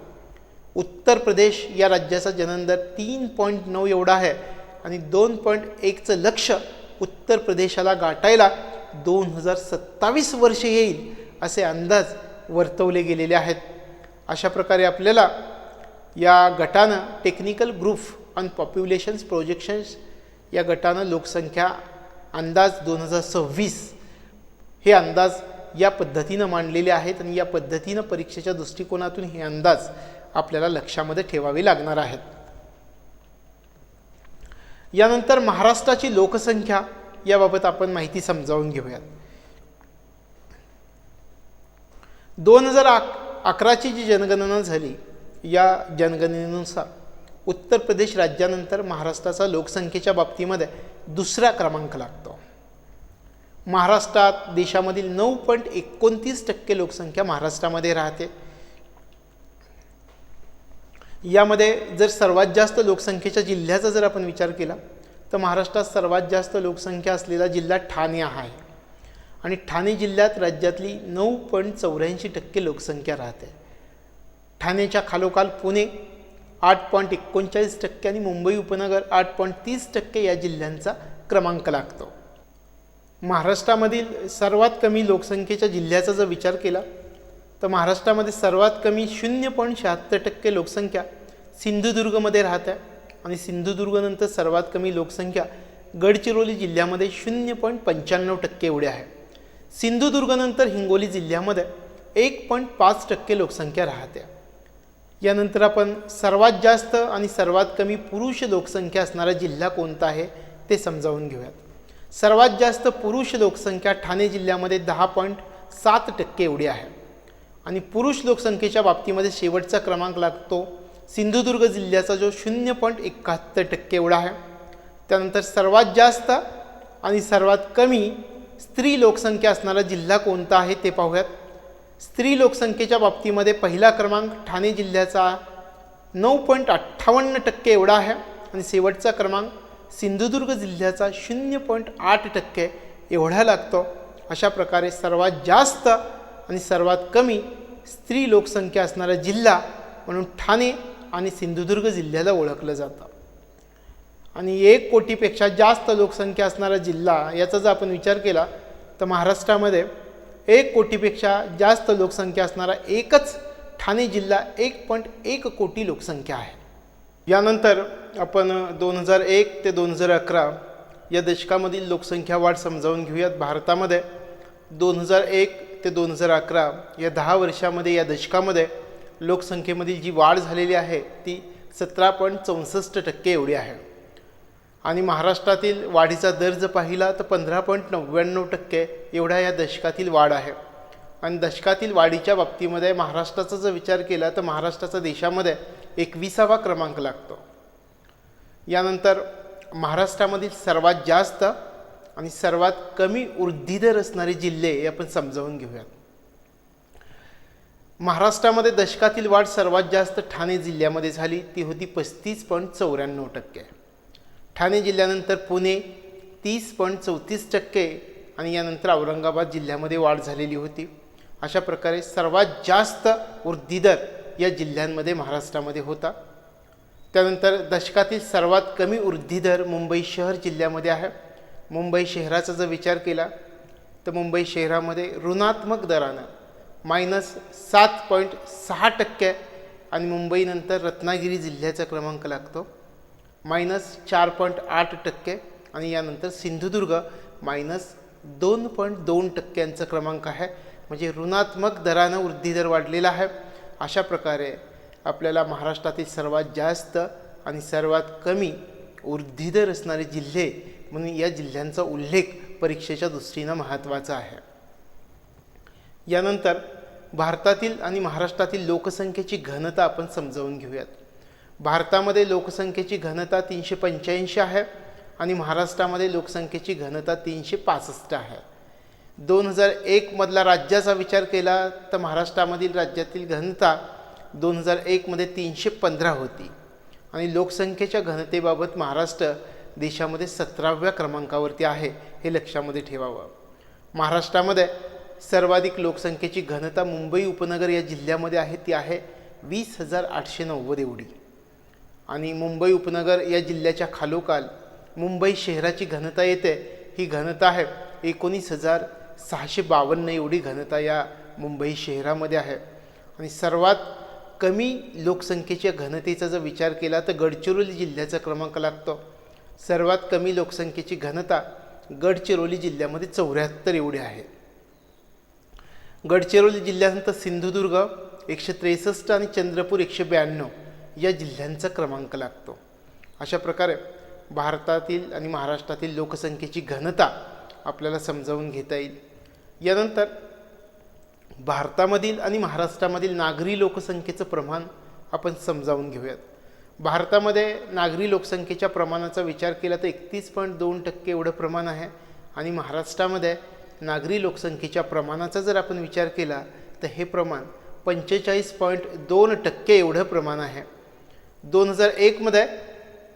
उत्तर प्रदेश या राज्याचा जननदर 3.9 एवढा आहे आणि 2.1चं लक्ष उत्तर प्रदेशाला गाठायला 2027 वर्षे येईल असे अंदाज वर्तवले गेलेले आहेत. अशा प्रकारे आपल्याला या गटानं technical group on populations projections या गटानं लोकसंख्या अंदाज 2026 हे अंदाज या पद्धतीनं मांडलेले आहेत आणि या पद्धतीनं परीक्षेच्या दृष्टिकोनातून हे अंदाज आपल्याला लक्षामध्ये ठेवावे लागणार आहेत. यानंतर महाराष्ट्राची लोकसंख्या याबाबत आपण माहिती समजावून घेऊयात. 2011ची जी जनगणना झाली या जनगणनेनुसार उत्तर प्रदेश राज्यानंतर महाराष्ट्राचा लोकसंख्येच्या बाबतीमध्ये दुसरा क्रमांक लागतो. महाराष्ट्रात देशामधील 9.29% लोकसंख्या महाराष्ट्रामध्ये राहते. यामध्ये जर सर्वात जास्त लोकसंख्येच्या जिल्ह्याचा जर आपण विचार केला तर महाराष्ट्रात सर्वात जास्त लोकसंख्या असलेला जिल्हा ठाणे आहे आणि ठाणे जिल्ह्यात राज्यातली 9.84% लोकसंख्या राहते. ठाण्याच्या खालोखाल पुणे 8.39% आणि मुंबई उपनगर 8.30% या जिल्ह्यांचा क्रमांक लागतो. महाराष्ट्रामधील सर्वात कमी लोकसंख्येच्या जिल्ह्याचा जर विचार केला तर महाराष्ट्रामध्ये सर्वात कमी 0.76% लोकसंख्या सिंधुदुर्गमध्ये राहते आणि सिंधुदुर्गनंतर सर्वात कमी लोकसंख्या गडचिरोली जिल्ह्यामध्ये 0.95% एवढी आहे. सिंधुदुर्गनंतर हिंगोली जिल्ह्यामध्ये 1.5% लोकसंख्या राहते. यानंतर आपण सर्वात जास्त आणि सर्वात कमी पुरुष लोकसंख्या असणारा जिल्हा कोणता आहे ते समजावून घेऊयात. सर्वात जास्त पुरुष लोकसंख्या ठाणे जिल्ह्यामध्ये 10.7% एवढी आहे आणि पुरुष लोकसंख्येच्या बाबतीमध्ये शेवटचा क्रमांक लागतो सिंधुदुर्ग जिल्ह्याचा, जो 0.71% एवढा आहे. त्यानंतर सर्वात जास्त आणि सर्वात कमी स्त्री लोकसंख्या असणारा जिल्हा कोणता आहे ते पाहूयात. स्त्री लोकसंख्येच्या बाबतीमध्ये पहिला क्रमांक ठाणे जिल्ह्याचा 9.58% एवढा आहे आणि शेवटचा क्रमांक सिंधुदुर्ग जिल्ह्याचा 0.8% एवढा लागतो. अशा प्रकारे सर्वात जास्त आणि सर्वात कमी स्त्री लोकसंख्या असणारा जिल्हा म्हणून ठाणे आणि सिंधुदुर्ग जिल्ह्याला ओळखलं जातं. आणि 1 कोटीपेक्षा जास्त लोकसंख्या असणारा जिल्हा याचा जर आपण विचार केला तर महाराष्ट्रामध्ये 1 कोटीपेक्षा जास्त लोकसंख्या असणारा एकच ठाणे जिल्हा 1.1 कोटी लोकसंख्या आहे. यानंतर आपण 2001 ते 2011 या दशकामधील लोकसंख्या वाढ समजावून घेऊयात. भारतामध्ये 2001 ते 2011 या 10 वर्षामध्ये, या दशकामध्ये लोकसंख्येमधील जी वाढ झालेली आहे ती 17.64% एवढी आहे. आणि महाराष्ट्रातील वाढीचा दर जर पाहिला तर 15.99% एवढा या दशकातील वाढ आहे. आणि दशकातील वाढीच्या बाबतीमध्ये महाराष्ट्राचा जर विचार केला तर महाराष्ट्राचा देशामध्ये 21वा क्रमांक लागतो. यानंतर महाराष्ट्रामधील सर्वात जास्त आणि सर्वात कमी वृद्धी दर असणारे जिल्हे आपण समजावून घेऊयात. महाराष्ट्रामध्ये दशकातील वाढ सर्वात जास्त ठाणे जिल्ह्यामध्ये झाली, ती होती 35.94%. ठाणे जिल्ह्यानंतर पुणे 30.34% आणि यानंतर औरंगाबाद जिल्ह्यामध्ये वाढ झालेली होती. अशा प्रकारे सर्वात जास्त वृद्धी दर या जिल्ह्यांमध्ये महाराष्ट्रामध्ये होता. त्यानंतर दशकातील सर्वात कमी वृद्धी दर मुंबई शहर जिल्ह्यामध्ये आहे. मुंबई शहराचा जर विचार केला तर मुंबई शहरामध्ये ऋणात्मक दरानं -7.6% आणि मुंबईनंतर रत्नागिरी जिल्ह्याचा क्रमांक लागतो -4.8% आणि यानंतर सिंधुदुर्ग -2.2% क्रमांक आहे. म्हणजे ऋणात्मक दरानं वृद्धी दर वाढलेला आहे. अशा प्रकारे आपल्याला महाराष्ट्रातील सर्वात जास्त आणि सर्वात कमी वृद्धी दर असणारे जिल्हे म्हणून या जिल्ह्यांचा उल्लेख परीक्षेच्या दृष्टीनं महत्त्वाचा आहे. यानंतर भारतातील आणि महाराष्ट्रातील लोकसंख्येची घनता आपण समजावून घेऊयात. भारतामध्ये लोकसंख्येची घनता 385 आहे आणि महाराष्ट्रामध्ये लोकसंख्येची घनता 365 आहे. 2001 मधला राज्याचा विचार केला तर महाराष्ट्रामधील राज्यातील घनता 2001 मध्ये 315 होती आणि लोकसंख्येच्या घनतेबाबत महाराष्ट्र देशामध्ये 17व्या क्रमांकावरती आहे, हे लक्षामध्ये ठेवावं. महाराष्ट्रामध्ये सर्वाधिक लोकसंख्येची घनता मुंबई उपनगर या जिल्ह्यामध्ये आहे, ती आहे 20,890 एवढी. आणि मुंबई उपनगर या जिल्ह्याच्या खालोखाल मुंबई शहराची घनता येते, ही घनता आहे 19,652 एवढी घनता या मुंबई शहरामध्ये आहे. आणि सर्वात कमी लोकसंख्येच्या घनतेचा जर विचार केला तर गडचिरोली जिल्ह्याचा क्रमांक लागतो. सर्वात कमी लोकसंख्येची घनता गडचिरोली जिल्ह्यामध्ये 74 एवढी आहे. गडचिरोली जिल्ह्यानंतर सिंधुदुर्ग 163 आणि चंद्रपूर 192 या जिल्ह्यांचा क्रमांक लागतो. अशा प्रकारे भारतातील आणि महाराष्ट्रातील लोकसंख्येची घनता आपल्याला समजावून घेता येईल. यानंतर भारतामधील आणि महाराष्ट्रामधील नागरी लोकसंख्येचं प्रमाण आपण समजावून घेऊयात. भारतामध्ये नागरी लोकसंख्येच्या प्रमाणाचा विचार केला तर 31.2% एवढं प्रमाण आहे आणि महाराष्ट्रामध्ये नागरी लोकसंख्येच्या प्रमाणाचा जर आपण विचार केला तर हे प्रमाण 45.2% एवढं प्रमाण आहे. 2001 मध्ये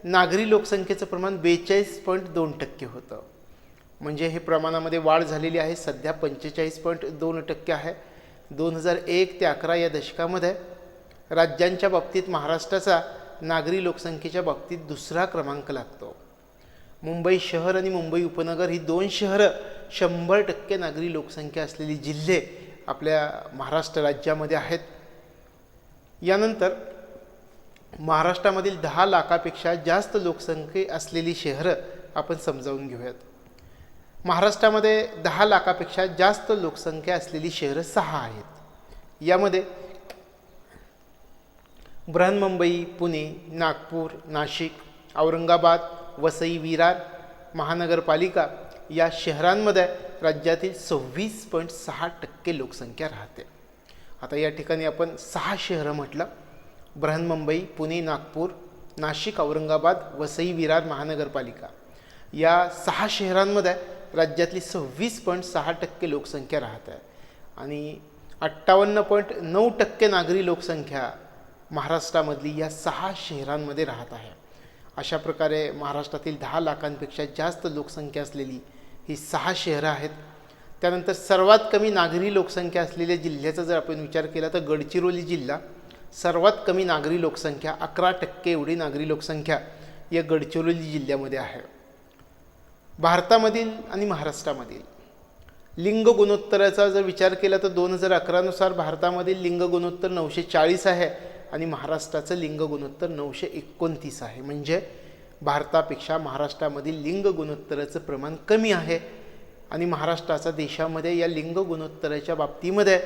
नागरी लोकसंख्येचं प्रमाण 42.2% होतं. म्हणजे हे प्रमाणामध्ये वाढ झालेली आहे. सध्या 45.2% आहे. 2001 ते 11 या दशकामध्ये राज्यांच्या बाबतीत महाराष्ट्राचा नागरी लोकसंख्येच्या बाबतीत दुसरा क्रमांक लागतो. मुंबई शहर आणि मुंबई उपनगर ही 2 शहरं 100% नागरी लोकसंख्या असलेली जिल्हे आपल्या महाराष्ट्र राज्यामध्ये आहेत. यानंतर महाराष्ट्रामधील 10 लाखापेक्षा जास्त लोकसंख्या असलेली शहरं आपण समजावून घेऊयात. महाराष्ट्रामध्ये 10 लाखापेक्षा जास्त लोकसंख्या असलेली शहरं 6 आहेत. यामध्ये बृहन्मुंबई, पुणे, नागपूर, नाशिक, औरंगाबाद, वसई, विरार महानगरपालिका या शहरांमध्ये राज्यातील 26.6% लोकसंख्या राहते. आता या ठिकाणी आपण 6 शहरं म्हटलं, बृहन्मुंबई, पुणे, नागपूर, नाशिक, औरंगाबाद, वसई, विरार महानगरपालिका. या 6 शहरांमध्ये राज्यातली 26.6% लोकसंख्या राहत आहे आणि 58.9% नागरी लोकसंख्या महाराष्ट्रामधली या 6 शहरांमध्ये राहत आहे. अशा प्रकारे महाराष्ट्रातील 10 लाखांपेक्षा जास्त लोकसंख्या असलेली ही 6 शहरं आहेत. त्यानंतर सर्वात कमी नागरी लोकसंख्या असलेल्या जिल्ह्याचा जर आपण विचार केला तर गडचिरोली जिल्हा सर्वात कमी नागरी लोकसंख्या 11% एवढी नागरी लोकसंख्या या गडचिरोली जिल्ह्यामध्ये आहे. भारतामधील आणि महाराष्ट्रामधील लिंग गुणोत्तराचा जर विचार केला तर 2011 नुसार भारतामधील लिंग गुणोत्तर 940 आहे आणि महाराष्ट्राचं लिंग गुणोत्तर 929 आहे. म्हणजे भारतापेक्षा महाराष्ट्रामधील लिंग गुणोत्तराचं प्रमाण कमी आहे आणि महाराष्ट्राचा देशामध्ये या लिंग गुणोत्तराच्या बाबतीमध्ये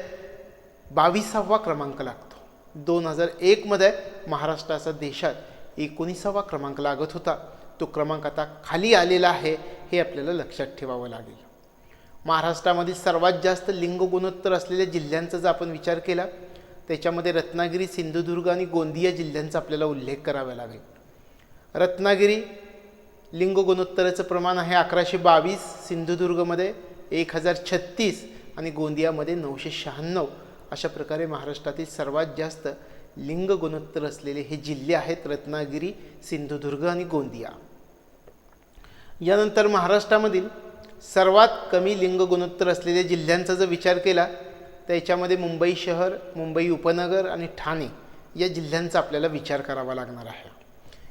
22वा क्रमांक लागतो. 2001 मध्ये महाराष्ट्राचा देशात 19वा क्रमांक लागत होता. तो क्रमांक आता खाली आलेला आहे, हे आपल्याला लक्षात ठेवावं लागेल. महाराष्ट्रामधील सर्वात जास्त लिंग गुणोत्तर असलेल्या जिल्ह्यांचा जर आपण विचार केला त्याच्यामध्ये रत्नागिरी, सिंधुदुर्ग आणि गोंदिया जिल्ह्यांचा आपल्याला उल्लेख करावा लागेल. रत्नागिरी लिंग गुणोत्तराचं प्रमाण आहे 1122, सिंधुदुर्गमध्ये 1036 आणि गोंदियामध्ये 996. अशा प्रकारे महाराष्ट्रातील सर्वात जास्त लिंग गुणोत्तर असलेले हे जिल्हे आहेत रत्नागिरी, सिंधुदुर्ग आणि गोंदिया. यानंतर महाराष्ट्रामधील सर्वात कमी लिंग गुणोत्तर असलेल्या जिल्ह्यांचा जर विचार केला तर याच्यामध्ये मुंबई शहर, मुंबई उपनगर आणि ठाणे या जिल्ह्यांचा आपल्याला विचार करावा लागणार आहे.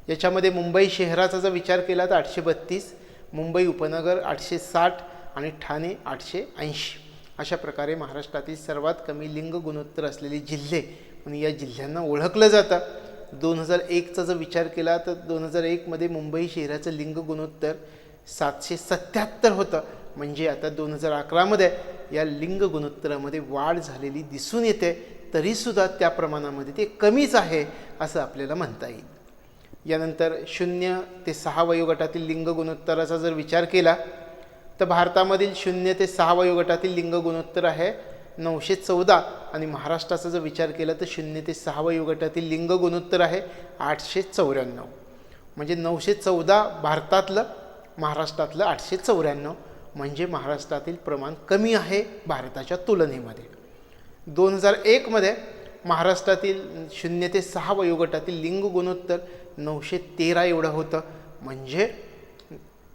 याच्यामध्ये मुंबई शहराचा जर विचार केला तर 832, मुंबई उपनगर 860 आणि ठाणे 880. अशा प्रकारे महाराष्ट्रातील सर्वात कमी लिंग गुणोत्तर असलेले जिल्हे आणि या जिल्ह्यांना ओळखलं जातं. 2001चा जर विचार केला तर 2001 मध्ये मुंबई शहराचं लिंग गुणोत्तर 777 होतं. म्हणजे आता 2011 मध्ये या लिंग गुणोत्तरामध्ये वाढ झालेली दिसून येते, तरीसुद्धा त्या प्रमाणामध्ये ते कमीच आहे असं आपल्याला म्हणता येईल. यानंतर 0 ते 6 वयोगटातील लिंग गुणोत्तराचा जर विचार केला तर भारतामधील 0 ते 6 वयोगटातील लिंग गुणोत्तर आहे 914 आणि महाराष्ट्राचा जर विचार केला तर 0 ते 6 वयोगटातील लिंग गुणोत्तर आहे 894. म्हणजे 914 भारतातलं, महाराष्ट्रातलं 894. म्हणजे महाराष्ट्रातील प्रमाण कमी आहे भारताच्या तुलनेमध्ये. 2001 मध्ये महाराष्ट्रातील 0 ते 6 वयोगटातील लिंग गुणोत्तर 913 एवढं होतं. म्हणजे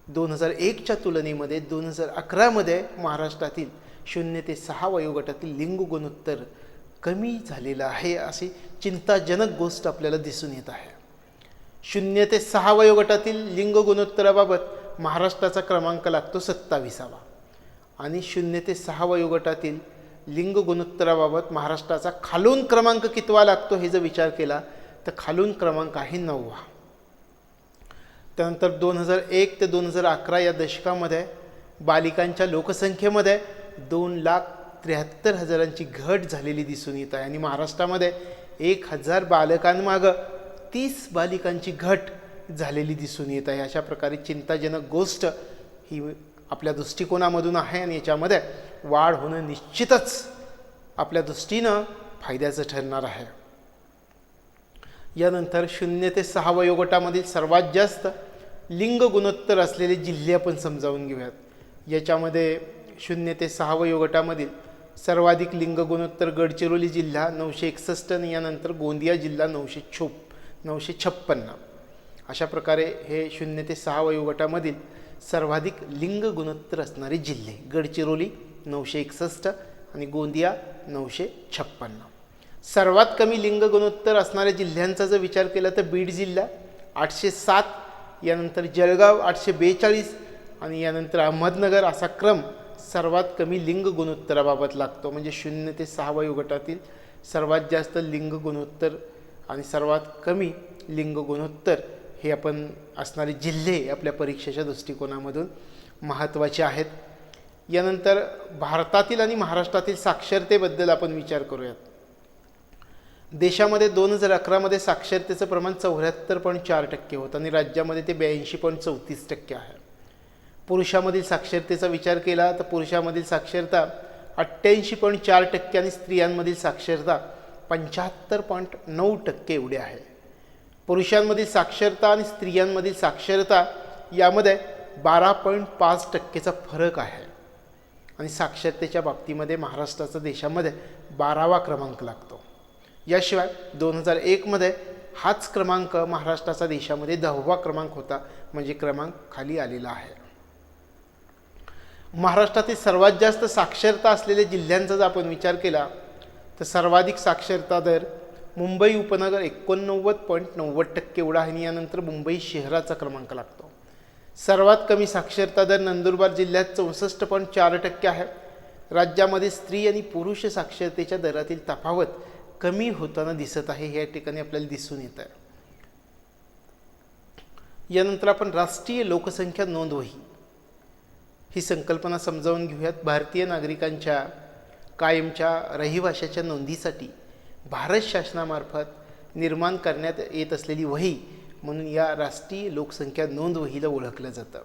2001च्या तुलनेमध्ये 2011 मध्ये महाराष्ट्रातील 0 ते 6 वयोगटातील लिंग गुणोत्तर कमी झालेलं आहे, अशी चिंताजनक गोष्ट आपल्याला दिसून येत आहे. 0 ते 6 वयोगटातील लिंग गुणोत्तराबाबत महाराष्ट्राचा क्रमांक लागतो 27वा आणि 0 ते 6 वयोगटातील लिंग गुणोत्तराबाबत महाराष्ट्राचा खालून क्रमांक कितवा लागतो हे जर विचार केला तर खालून क्रमांक आहे 9वा. त्यानंतर 2001 ते 2011 या दशकामध्ये बालिकांच्या लोकसंख्येमध्ये 2,73,000ची घट झालेली दिसून येत आहे आणि महाराष्ट्रामध्ये 1000 बालकांमागं 30 बालिकांची घट झालेली दिसून येत आहे. अशा प्रकारे चिंताजनक गोष्ट ही आपल्या दृष्टिकोनामधून आहे आणि याच्यामध्ये वाढ होणं निश्चितच आपल्या दृष्टीनं फायद्याचं ठरणार आहे. यानंतर 0 ते 6 वयोगटामधील सर्वात जास्त लिंग गुणोत्तर असलेले जिल्हे आपण समजावून घेऊयात. याच्यामध्ये 0 ते 6 वयोगटामधील सर्वाधिक लिंग गुणोत्तर गडचिरोली जिल्हा 961 आणि यानंतर गोंदिया जिल्हा 956. अशा प्रकारे हे 0 ते 6 वयोगटामधील सर्वाधिक लिंग गुणोत्तर असणारे जिल्हे गडचिरोली 961 आणि गोंदिया 956. सर्वात कमी लिंग गुणोत्तर असणाऱ्या जिल्ह्यांचा जर विचार केला तर बीड जिल्हा 807, यानंतर जळगाव 842 आणि यानंतर अहमदनगर असा क्रम सर्वात कमी लिंग गुणोत्तराबाबत लागतो. म्हणजे 0 ते 6 वयोगटातील सर्वात जास्त लिंग गुणोत्तर आणि सर्वात कमी लिंग गुणोत्तर हे आपण असणारे जिल्हे आपल्या परीक्षेच्या दृष्टिकोनामधून महत्त्वाचे आहेत. यानंतर भारतातील आणि महाराष्ट्रातील साक्षरतेबद्दल आपण विचार करूयात. देशामध्ये 2011 मध्ये साक्षरतेचं प्रमाण 74.4% होतं आणि राज्यामध्ये ते 82.34% आहे. पुरुषामधील साक्षरतेचा विचार केला तर पुरुषामधील साक्षरता 88.4% आणि स्त्रियांमधील साक्षरता 75.9% एवढी आहे. पुरुषांमधील साक्षरता आणि स्त्रियांमधील साक्षरता यामध्ये 12.5%चा फरक आहे आणि साक्षरतेच्या बाबतीमध्ये महाराष्ट्राचा देशामध्ये 12वा क्रमांक लागतो. याशिवाय 2001मध्ये हाच क्रमांक महाराष्ट्राचा देशामध्ये 10वा क्रमांक होता, म्हणजे क्रमांक खाली आलेला आहे. महाराष्ट्रातील सर्वात जास्त साक्षरता असलेल्या जिल्ह्यांचा जर आपण विचार केला तर सर्वाधिक साक्षरता दर मुंबई उपनगर 89.90% एवढा आहे आणि यानंतर मुंबई शहराचा क्रमांक लागतो. सर्वात कमी साक्षरता दर नंदुरबार जिल्ह्यात 64.4% आहे. राज्यामध्ये स्त्री आणि पुरुष साक्षरतेच्या दरातील तफावत कमी होताना दिसत आहे, हे या ठिकाणी आपल्याला दिसून येत आहे. यानंतर आपण राष्ट्रीय लोकसंख्या नोंदवही ही संकल्पना समजावून घेऊयात. भारतीय नागरिकांच्या कायमच्या रहिवाशाच्या नोंदीसाठी भारत शासनामार्फत निर्माण करण्यात येत असलेली वही म्हणून या राष्ट्रीय लोकसंख्या नोंदवहीला ओळखलं जातं.